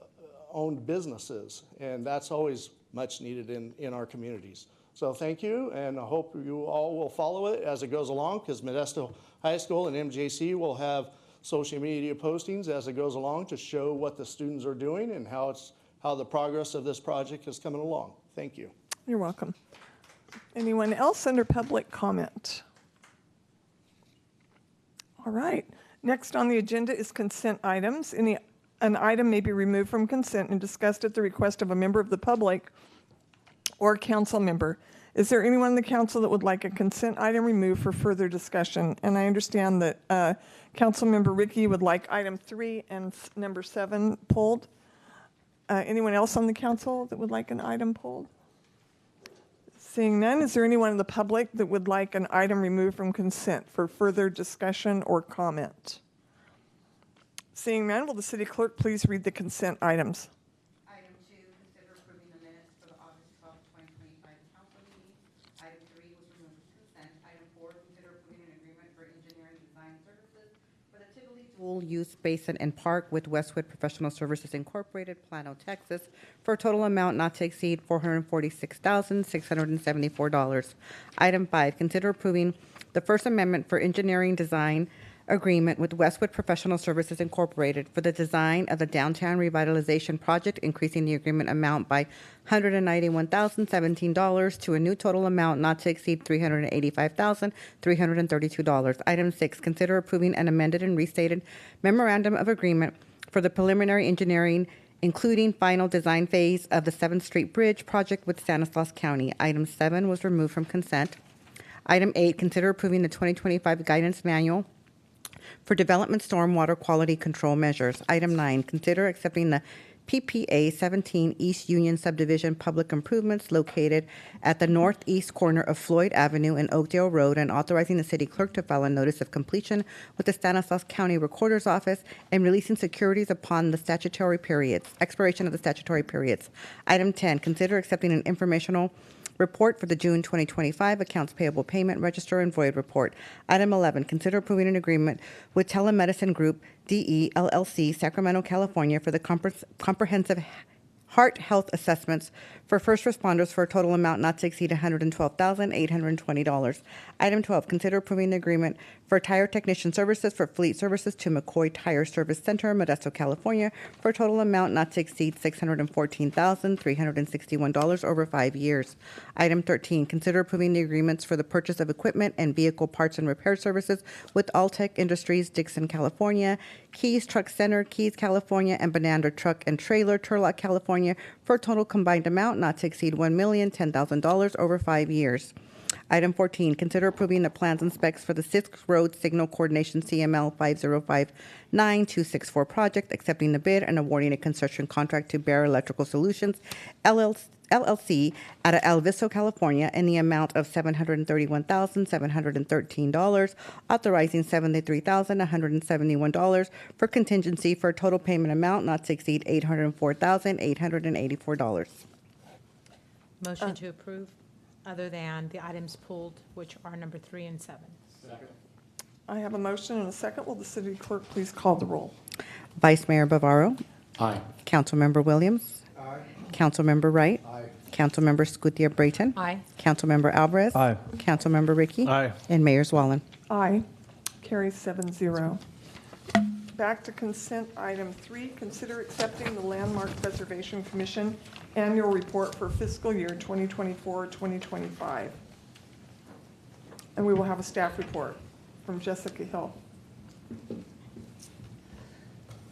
businesses, and that's always much needed in our communities. So thank you, and I hope you all will follow it as it goes along, because Modesto High School and MJC will have social media postings as it goes along to show what the students are doing and how the progress of this project is coming along. Thank you. You're welcome. Anyone else under public comment? All right. Next on the agenda is consent items. An item may be removed from consent and discussed at the request of a member of the public or council member. Is there anyone in the council that would like a consent item removed for further discussion? And I understand that Councilmember Ricky would like item 3 and number 7 pulled. Anyone else on the council that would like an item pulled? Seeing none, is there anyone in the public that would like an item removed from consent for further discussion or comment? Seeing none, will the city clerk please read the consent items? Item 2, consider approving the minutes for the August 12th, 2025 council meeting. Item 3 was removed from consent. Item 4, consider approving an agreement for engineering design services for the Tivoli Dual-Use Basin and Park with Westwood Professional Services Incorporated, Plano, Texas, for a total amount not to exceed $446,674. Item 5, consider approving the First Amendment for engineering design agreement with Westwood Professional Services Incorporated for the design of the downtown revitalization project, increasing the agreement amount by $191,017 to a new total amount not to exceed $385,332. Item 6, consider approving an amended and restated memorandum of agreement for the preliminary engineering, including final design phase of the 7th Street Bridge project with Stanislaus County. Item 7 was removed from consent. Item 8, consider approving the 2025 guidance manual for development stormwater quality control measures. Item 9, consider accepting the PPA 17 East Union Subdivision public improvements located at the northeast corner of Floyd Avenue and Oakdale Road, and authorizing the city clerk to file a notice of completion with the Stanislaus County Recorder's Office and releasing securities upon the statutory periods, expiration of the statutory periods. Item 10, consider accepting an informational report for the June 2025 accounts payable payment register and void report. Item 11, consider approving an agreement with Telemedicine Group, DE, LLC, Sacramento, California, for the comprehensive heart health assessments for first responders for a total amount not to exceed $112,820. Item 12, consider approving the agreement for tire technician services for fleet services to McCoy Tire Service Center, Modesto, California, for a total amount not to exceed $614,361 over 5 years. Item 13, consider approving the agreements for the purchase of equipment and vehicle parts and repair services with Alltech Industries, Dixon, California, Keys Truck Center, Keys, California, and Bonanza Truck and Trailer, Turlock, California, for a total combined amount not to exceed $1,010,000 over 5 years. Item 14, consider approving the plans and specs for the 6th Road Signal Coordination CML 5059264 project, accepting the bid and awarding a construction contract to Bear Electrical Solutions, LLC out of El Viso, California, in the amount of $731,713, authorizing $73,171 for contingency for a total payment amount not to exceed $804,884. Motion to approve, other than the items pulled, which are number 3 and 7. I have a motion and a second. Will the city clerk please call the roll? Vice Mayor Bavaro. Aye. Councilmember Williams. Aye. Councilmember Wright. Aye. Councilmember Scutia Brayton. Aye. Councilmember Alvarez. Aye. Councilmember Ricky. Aye. And Mayor Zwallen. Aye. Carries 7-0. Back to consent item 3, consider accepting the Landmark Preservation Commission annual report for fiscal year 2024-2025. And we will have a staff report from Jessica Hill.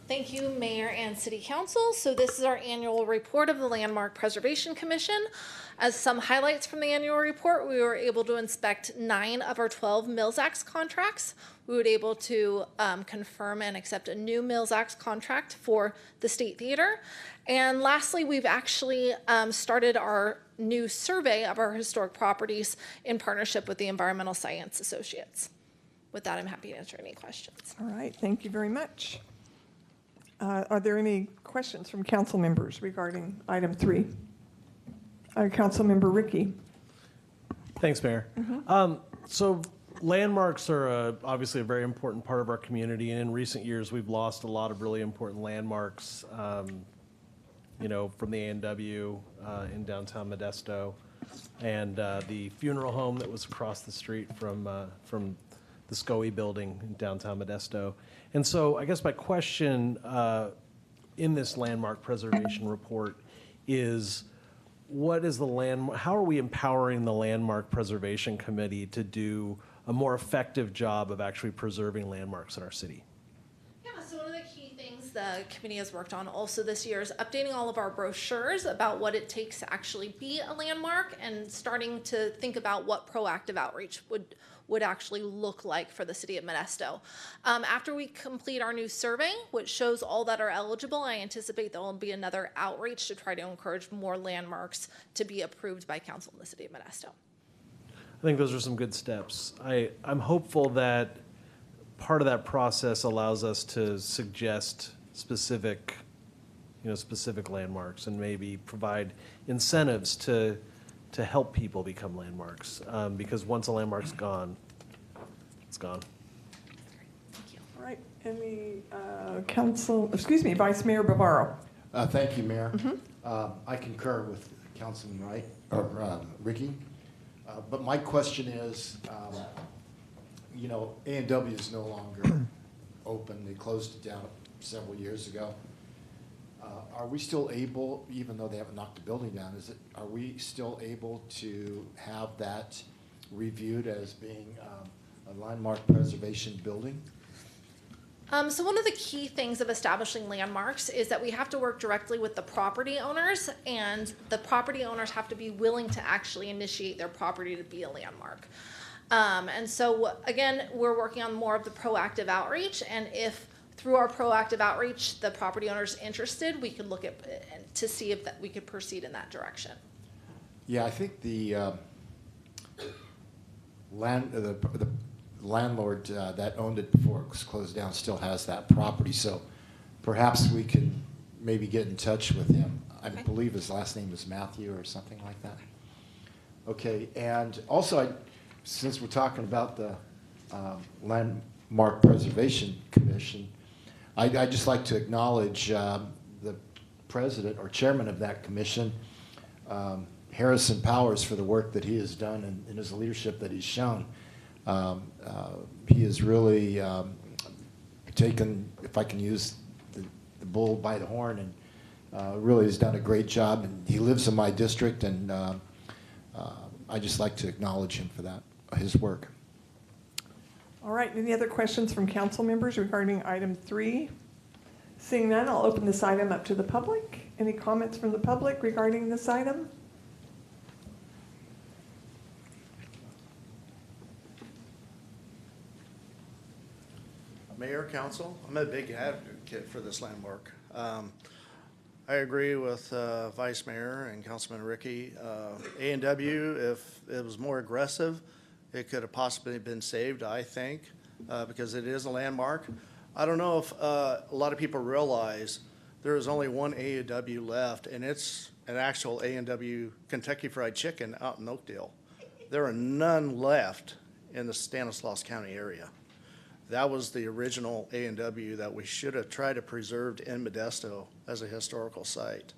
Thank you, Mayor and City Council. So this is our annual report of the Landmark Preservation Commission. As some highlights from the annual report, we were able to inspect 9 of our 12 Mills Act contracts. We were able to confirm and accept a new Mills Act contract for the State Theater. And lastly, we've actually started our new survey of our historic properties in partnership with the Environmental Science Associates. With that, I'm happy to answer any questions. All right, thank you very much. Are there any questions from council members regarding item 3? Councilmember Ricky. Thanks, Mayor. So landmarks are obviously a very important part of our community, and in recent years we've lost a lot of really important landmarks, you know, from the A&W in downtown Modesto, and the funeral home that was across the street from the SCOE building in downtown Modesto. And so I guess my question in this landmark preservation report is, what is the how are we empowering the Landmark Preservation Committee to do a more effective job of actually preserving landmarks in our city. Yeah, so one of the key things the committee has worked on also this year is updating all of our brochures about what it takes to actually be a landmark and starting to think about what proactive outreach would actually look like for the city of Modesto. After we complete our new survey, which shows all that are eligible, I anticipate there will be another outreach to try to encourage more landmarks to be approved by council in the city of Modesto. I think those are some good steps. I'm hopeful that part of that process allows us to suggest specific landmarks and maybe provide incentives to help people become landmarks. Because once a landmark's gone, it's gone. All right, any Vice Mayor Bavaro. Thank you, Mayor. I concur with Councilman Wright, or Ricky. But my question is, A&W is no longer open. They closed it down several years ago. Are we still able, even though they haven't knocked the building down, are we still able to have that reviewed as being a landmark preservation building? So one of the key things of establishing landmarks is that we have to work directly with the property owners, and the property owners have to be willing to actually initiate their property to be a landmark. And so again, we're working on more of the proactive outreach, and if through our proactive outreach the property owner's interested, we could look at to see if we could proceed in that direction. Yeah, I think the landlord that owned it before it was closed down still has that property, so perhaps we can maybe get in touch with him. I believe his last name is Matthew or something like that. Okay, and also, since we're talking about the Landmark Preservation Commission, I'd just like to acknowledge the president or chairman of that commission, Harrison Powers, for the work that he has done and his leadership that he's shown. He has really taken, if I can use the bull by the horn, and really has done a great job. And he lives in my district, and I just like to acknowledge him for that, his work. All right, any other questions from council members regarding item 3? Seeing none, I'll open this item up to the public. Any comments from the public regarding this item? Mayor, Council, I'm a big advocate for this landmark. I agree with Vice Mayor and Councilman Ricky. A&W, if it was more aggressive, it could have possibly been saved, I think, because it is a landmark. I don't know if a lot of people realize there is only one A&W left, and it's an actual A&W Kentucky Fried Chicken out in Oakdale. There are none left in the Stanislaus County area. That was the original A&W that we should have tried to preserve in Modesto as a historical site.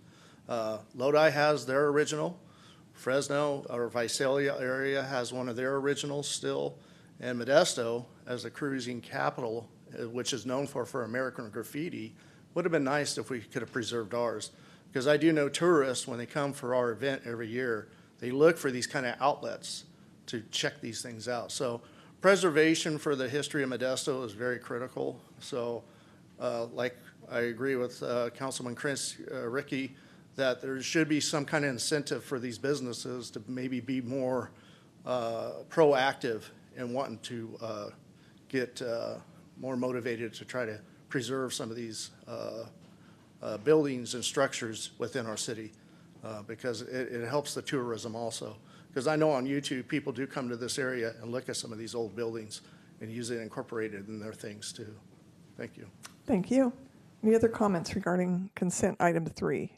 Lodi has their original. Fresno or Visalia area has one of their originals still. And Modesto, as a cruising capital, which is known for American graffiti, would have been nice if we could have preserved ours. Because I do know tourists, when they come for our event every year, they look for these kind of outlets to check these things out. So preservation for the history of Modesto is very critical. So like I agree with Councilman Ricky, that there should be some kind of incentive for these businesses to maybe be more proactive in wanting to get more motivated to try to preserve some of these buildings and structures within our city because it helps the tourism also. Because I know on YouTube, people do come to this area and look at some of these old buildings and use it incorporated in their things too. Thank you. Thank you. Any other comments regarding consent item 3?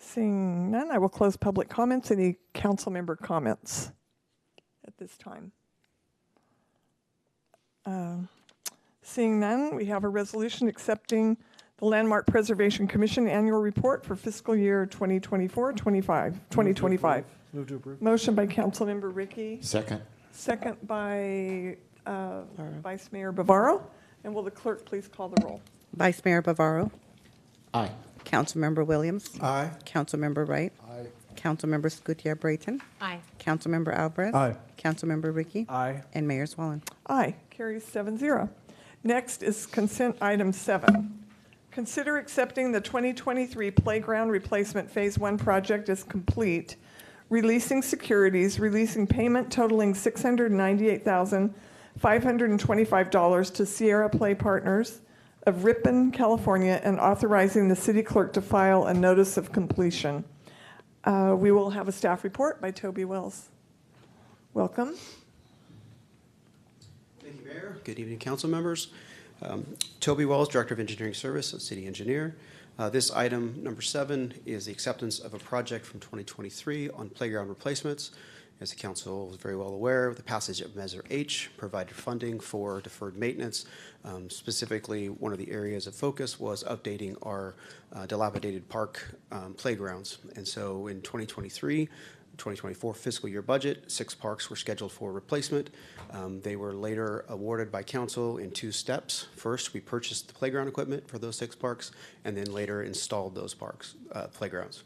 Seeing none, I will close public comments. Any council member comments at this time? Seeing none, we have a resolution accepting the Landmark Preservation Commission annual report for fiscal year 2025. Move to approve. Motion by Councilmember Ricky. Second. Second by Vice Mayor Bavaro. And will the clerk please call the roll? Vice Mayor Bavaro. Aye. Councilmember Williams. Aye. Councilmember Wright. Aye. Councilmember Scutia Brayton. Aye. Councilmember Alvarez. Aye. Councilmember Ricky. Aye. And Mayor Swallen. Aye, carries 7-0. Next is consent item 7. Consider accepting the 2023 playground replacement Phase 1 project as complete, releasing securities, releasing payment totaling $698,525 to Sierra Play Partners of Ripon, California, and authorizing the city clerk to file a notice of completion. We will have a staff report by Toby Wells. Welcome. Thank you, Mayor. Good evening, council members. Toby Wells, Director of Engineering Service, City Engineer. This item, number 7, is the acceptance of a project from 2023 on playground replacements. As the council is very well aware, the passage of Measure H provided funding for deferred maintenance. Specifically, one of the areas of focus was updating our dilapidated park playgrounds. And so in 2024 fiscal year budget, 6 parks were scheduled for replacement. They were later awarded by council in 2 steps. First, we purchased the playground equipment for those 6 parks, and then later installed those parks, playgrounds.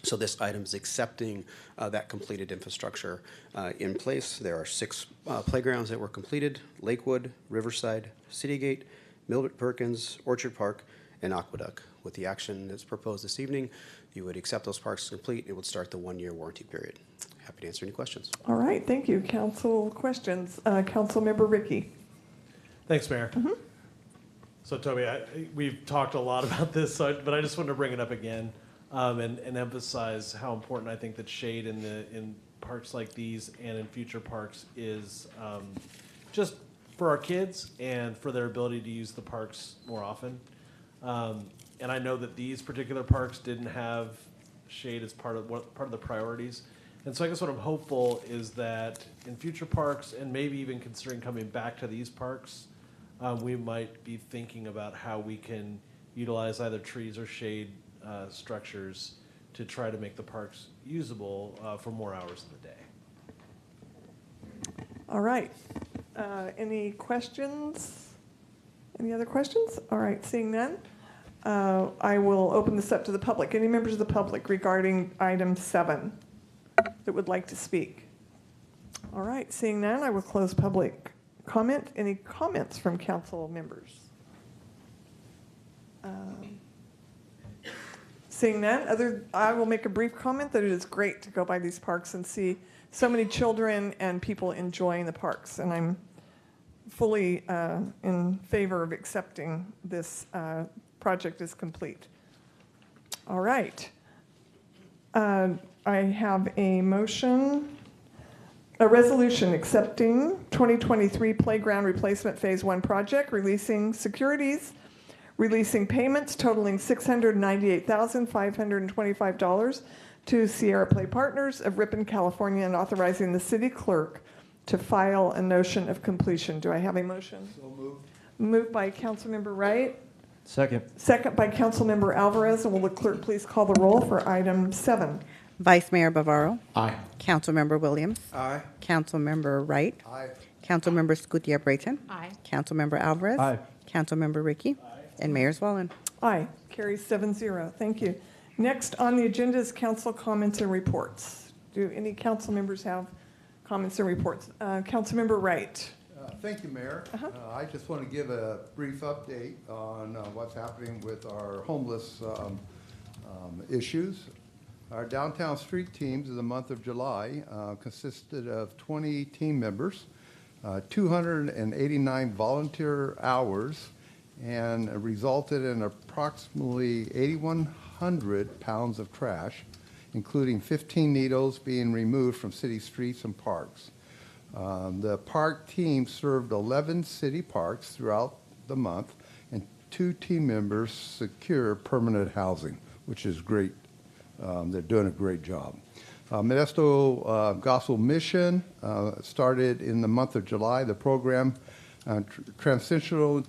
So this item is accepting that completed infrastructure in place. There are 6 playgrounds that were completed: Lakewood, Riverside, Citygate, Milbert Perkins, Orchard Park, and Aqueduct. With the action that's proposed this evening, you would accept those parks as complete. It would start the 1-year warranty period. Happy to answer any questions. All right, thank you. Council questions. Councilmember Ricky. Thanks, Mayor. So, Toby, we've talked a lot about this, but I just wanted to bring it up again and emphasize how important I think that shade in parks like these and in future parks is just for our kids and for their ability to use the parks more often. And I know that these particular parks didn't have shade as part of the priorities. And so I guess what I'm hopeful is that in future parks, and maybe even considering coming back to these parks, we might be thinking about how we can utilize either trees or shade structures to try to make the parks usable for more hours in the day. All right. Any questions? Any other questions? All right, seeing none, I will open this up to the public. Any members of the public regarding item 7 that would like to speak? All right, seeing none, I will close public comment. Any comments from council members? Seeing none, I will make a brief comment that it is great to go by these parks and see so many children and people enjoying the parks, and I'm fully in favor of accepting this project as complete. All right. I have a motion, a resolution accepting 2023 playground replacement Phase 1 project, releasing securities, releasing payments totaling $698,525 to Sierra Play Partners of Ripon, California, and authorizing the city clerk to file a notion of completion. Do I have a motion? So moved. Moved by Councilmember Wright. Second. Second by Councilmember Alvarez. And will the clerk please call the roll for item 7? Vice Mayor Bavaro. Aye. Councilmember Williams. Aye. Councilmember Wright. Aye. Councilmember Scutia Brayton. Aye. Councilmember Alvarez. Aye. Councilmember Ricky. And Mayor Swallen. Aye. Carries 7-0. Thank you. Next on the agenda is council comments and reports. Do any council members have comments and reports? Councilmember Wright. Thank you, Mayor. I just want to give a brief update on what's happening with our homeless issues. Our downtown street teams in the month of July consisted of 20 team members, 289 volunteer hours, and resulted in approximately 8,100 pounds of trash, including 15 needles being removed from city streets and parks. The park team served 11 city parks throughout the month, and 2 team members secured permanent housing, which is great. They're doing a great job. Modesto Gospel Mission started in the month of July. The program transition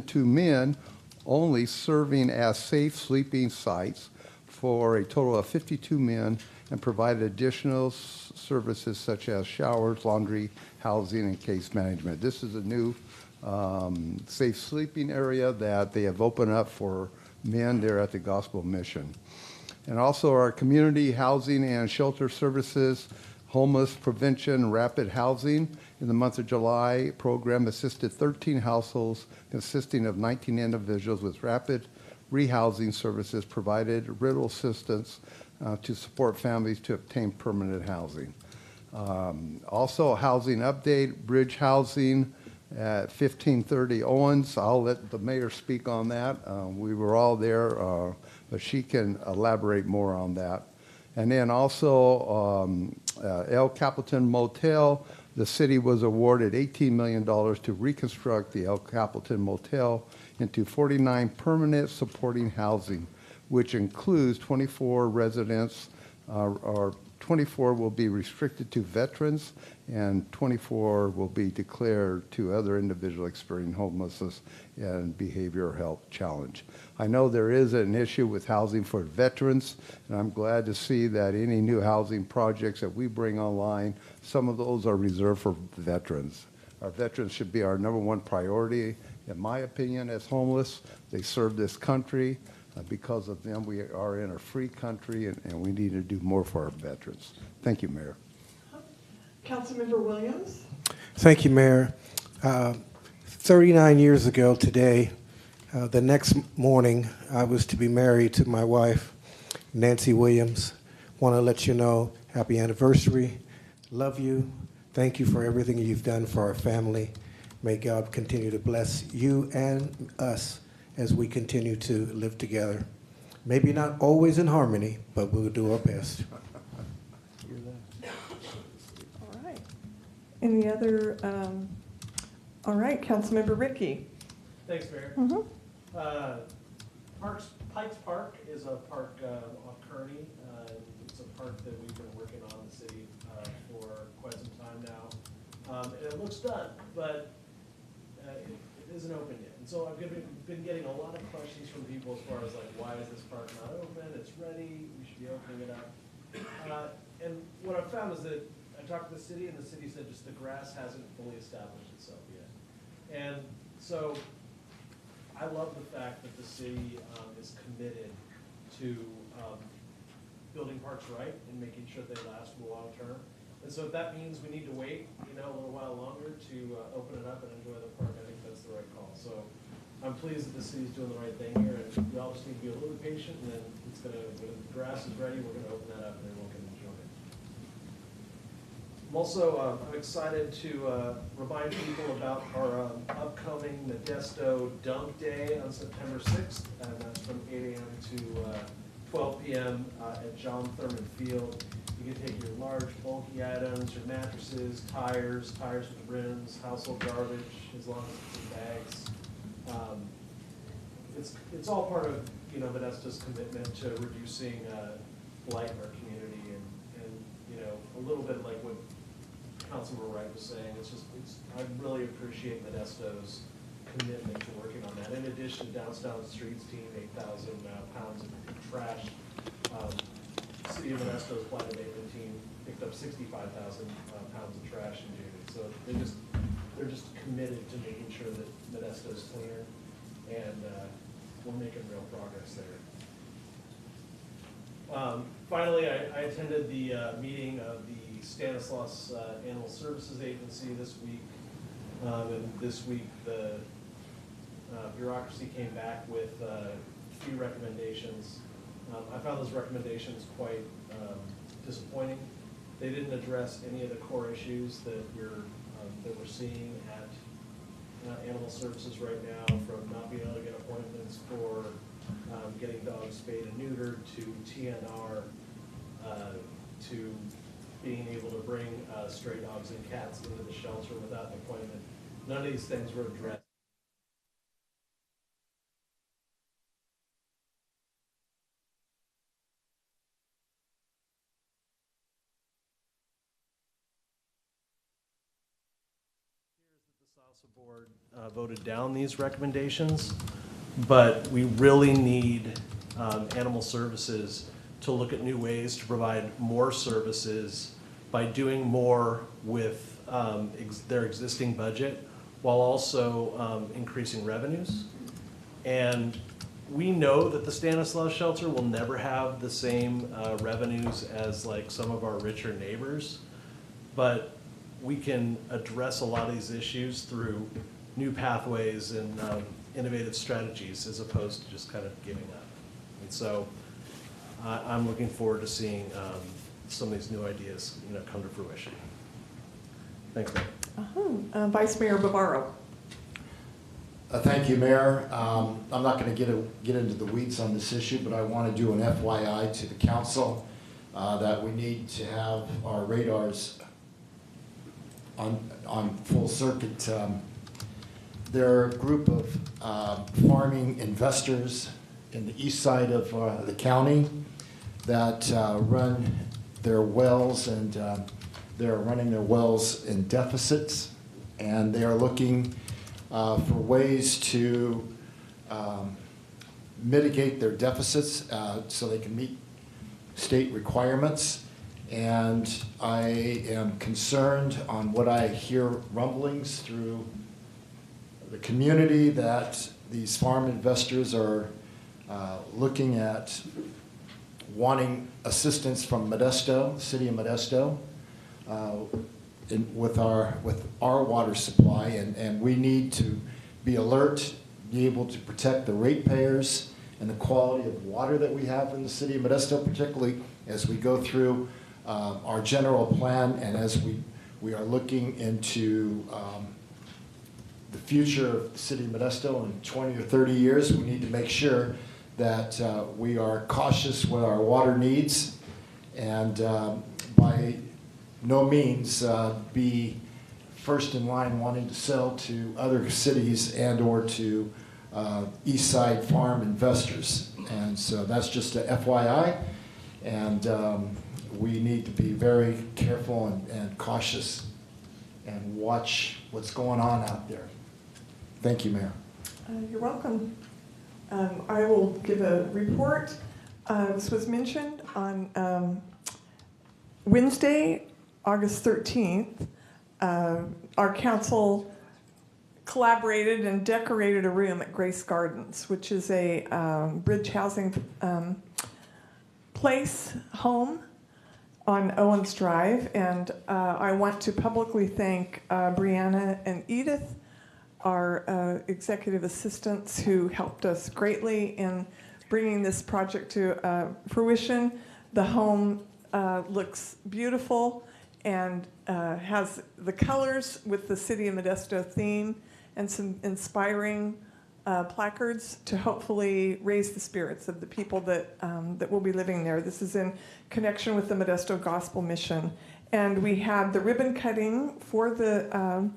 to men only serving as safe sleeping sites for a total of 52 men, and provided additional services such as showers, laundry, housing, and case management. This is a new safe sleeping area that they have opened up for men there at the Gospel Mission. And also our community housing and shelter services, homeless prevention, rapid housing. In the month of July, program assisted 13 households consisting of 19 individuals with rapid rehousing services, provided rental assistance to support families to obtain permanent housing. Also, a housing update, bridge housing at 1530 Owens. I'll let the mayor speak on that. We were all there, but she can elaborate more on that. And then also El Capitan Motel, the city was awarded $18 million to reconstruct the El Capitan Motel into 49 permanent supporting housing, which includes 24 residents, or 24 will be restricted to veterans, and 24 will be declared to other individuals experiencing homelessness and behavioral health challenge. I know there is an issue with housing for veterans, and I'm glad to see that any new housing projects that we bring online, some of those are reserved for veterans. Our veterans should be our #1 priority, in my opinion, as homeless. They serve this country. Because of them, we are in a free country, and we need to do more for our veterans. Thank you, Mayor. Councilmember Williams? Thank you, Mayor. 39 years ago today, the next morning, I was to be married to my wife, Nancy Williams. Want to let you know, happy anniversary. Love you. Thank you for everything you've done for our family. May God continue to bless you and us as we continue to live together. Maybe not always in harmony, but we'll do our best. All right. Any other, all right, Councilmember Ricky. Thanks, Mayor. Pikes Park is a park off Kearney. It's a park that we've been working on in the city for quite some time now. And it looks done, but it isn't open yet. And so I've been getting a lot of questions from people as far as like, why is this park not open? It's ready, we should be opening it up. And what I've found is that I talked to the city, and the city said just the grass hasn't fully established itself yet. And so I love the fact that the city is committed to building parks right and making sure they last for the long term. And so if that means we need to wait, a little while longer to open it up and enjoy the park, I think that's the right call. So I'm pleased that the city's doing the right thing here, and we all just need to be a little bit patient, and then when the grass is ready, we're gonna open that up and everyone can enjoy it. I'm also, I'm excited to remind people about our upcoming Modesto Dunk Day on September 6th, and that's from 8 a.m. to 12 p.m. At John Thurman Field. You can take your large bulky items, your mattresses, tires with rims, household garbage, as long as it's in bags. It's all part of Modesto's commitment to reducing blight in our community, and a little bit like what Councilmember Wright was saying. I really appreciate Modesto's commitment to working on that. In addition, Downtown Streets team 8,000 pounds of trash. City of Modesto's blight abatement team picked up 65,000 pounds of trash in June. So they're just committed to making sure that Modesto's cleaner, and we're making real progress there. Finally, I attended the meeting of the Stanislaus Animal Services Agency this week, and this week the bureaucracy came back with a few recommendations. I found those recommendations quite disappointing. They didn't address any of the core issues that we're seeing at animal services right now, from not being able to get appointments for getting dogs spayed and neutered, to TNR, to being able to bring stray dogs and cats into the shelter without an appointment. None of these things were addressed. The board voted down these recommendations, but we really need animal services to look at new ways to provide more services by doing more with their existing budget, while also increasing revenues. And we know that the Stanislaus shelter will never have the same revenues as like some of our richer neighbors, but we can address a lot of these issues through new pathways and innovative strategies as opposed to just kind of giving up. And so I'm looking forward to seeing some of these new ideas, come to fruition. Thanks, Mayor. Vice Mayor Bavaro. Thank you, Mayor. I'm not going to get into the weeds on this issue, but I want to do an FYI to the council that we need to have our radars on full circuit. There are a group of farming investors in the east side of the county that run their wells, and they're running their wells in deficits, and they are looking for ways to mitigate their deficits so they can meet state requirements. And I am concerned on what I hear rumblings through the community that these farm investors are looking at wanting assistance from Modesto, City of Modesto, with our water supply, and we need to be alert, be able to protect the ratepayers and the quality of water that we have in the City of Modesto, particularly as we go through our general plan and as we are looking into the future of the City of Modesto in 20 or 30 years. We need to make sure that we are cautious with our water needs, and by no means be first in line wanting to sell to other cities and or to east side farm investors. And so that's just a FYI, and we need to be very careful and cautious and watch what's going on out there. Thank you, Mayor. You're welcome. I will give a report. This was mentioned on Wednesday, August 13th. Our council collaborated and decorated a room at Grace Gardens, which is a bridge housing home on Owens Drive. And I want to publicly thank Brianna and Edith, our executive assistants, who helped us greatly in bringing this project to fruition. The home looks beautiful and has the colors with the City of Modesto theme and some inspiring placards to hopefully raise the spirits of the people that will be living there. This is in connection with the Modesto Gospel Mission. And we had the ribbon cutting for the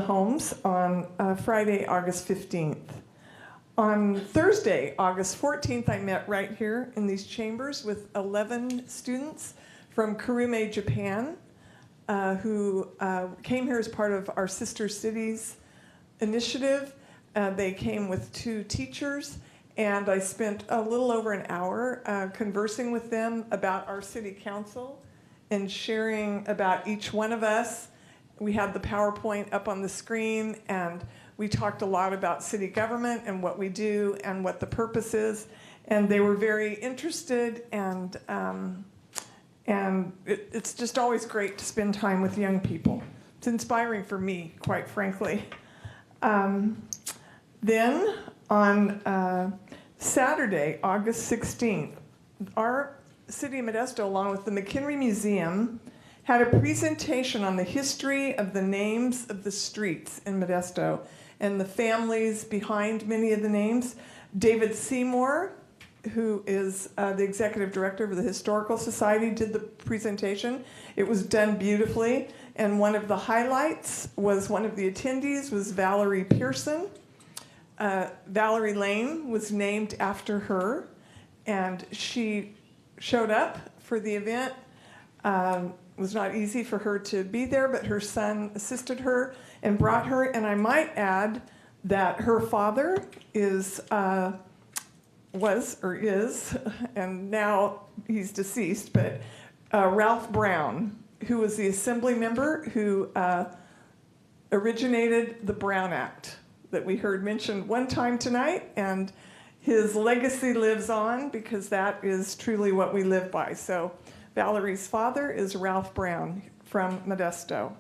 homes on Friday, August 15th. On Thursday, August 14th, I met right here in these chambers with 11 students from Kurume, Japan, who came here as part of our Sister Cities initiative. They came with 2 teachers, and I spent a little over an hour conversing with them about our city council and sharing about each one of us. We had the PowerPoint up on the screen, and we talked a lot about city government and what we do and what the purpose is. And they were very interested, and it's just always great to spend time with young people. It's inspiring for me, quite frankly. Then on Saturday, August 16th, our City of Modesto, along with the McHenry Museum, had a presentation on the history of the names of the streets in Modesto and the families behind many of the names. David Seymour, who is the executive director of the Historical Society, did the presentation. It was done beautifully, and one of the highlights was one of the attendees was Valerie Pearson. Valerie Lane was named after her, and she showed up for the event. It was not easy for her to be there, but her son assisted her and brought her. And I might add that her father was, and now he's deceased, but Ralph Brown, who was the assembly member who originated the Brown Act that we heard mentioned one time tonight, and his legacy lives on because that is truly what we live by. So Valerie's father is Ralph Brown from Modesto.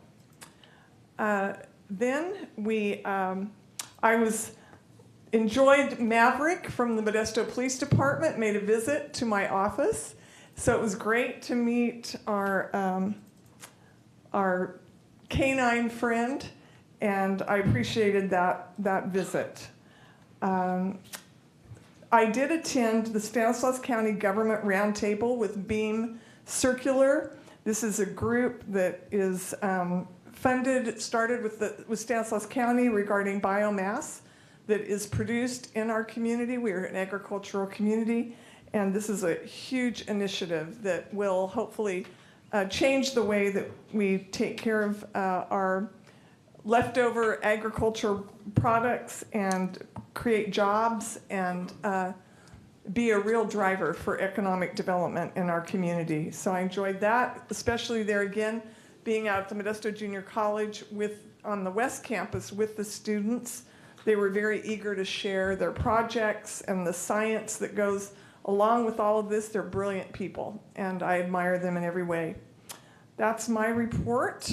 Then enjoyed Maverick from the Modesto Police Department, made a visit to my office. So it was great to meet our canine friend, and I appreciated that visit. I did attend the Stanislaus County Government Roundtable with Beam Circular. This is a group that is started with Stanislaus County regarding biomass that is produced in our community. We are an agricultural community, and this is a huge initiative that will hopefully change the way that we take care of our leftover agricultural products and create jobs and be a real driver for economic development in our community. So I enjoyed that, especially there again, being out at the Modesto Junior College on the West Campus with the students. They were very eager to share their projects and the science that goes along with all of this. They're brilliant people, and I admire them in every way. That's my report.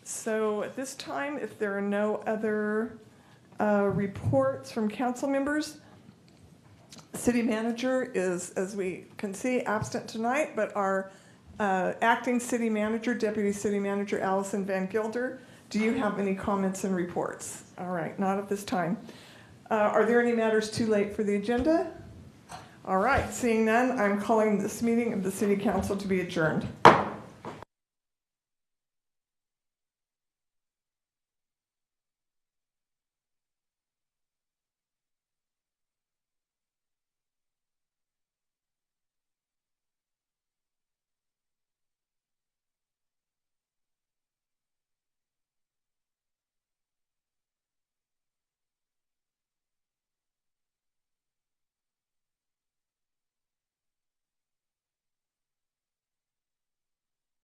So at this time, if there are no other reports from council members, city manager is, as we can see, absent tonight, but our acting city manager, deputy city manager Allison Van Gilder, do you have any comments and reports? All right, not at this time. Are there any matters too late for the agenda? All right, seeing none, I'm calling this meeting of the city council to be adjourned.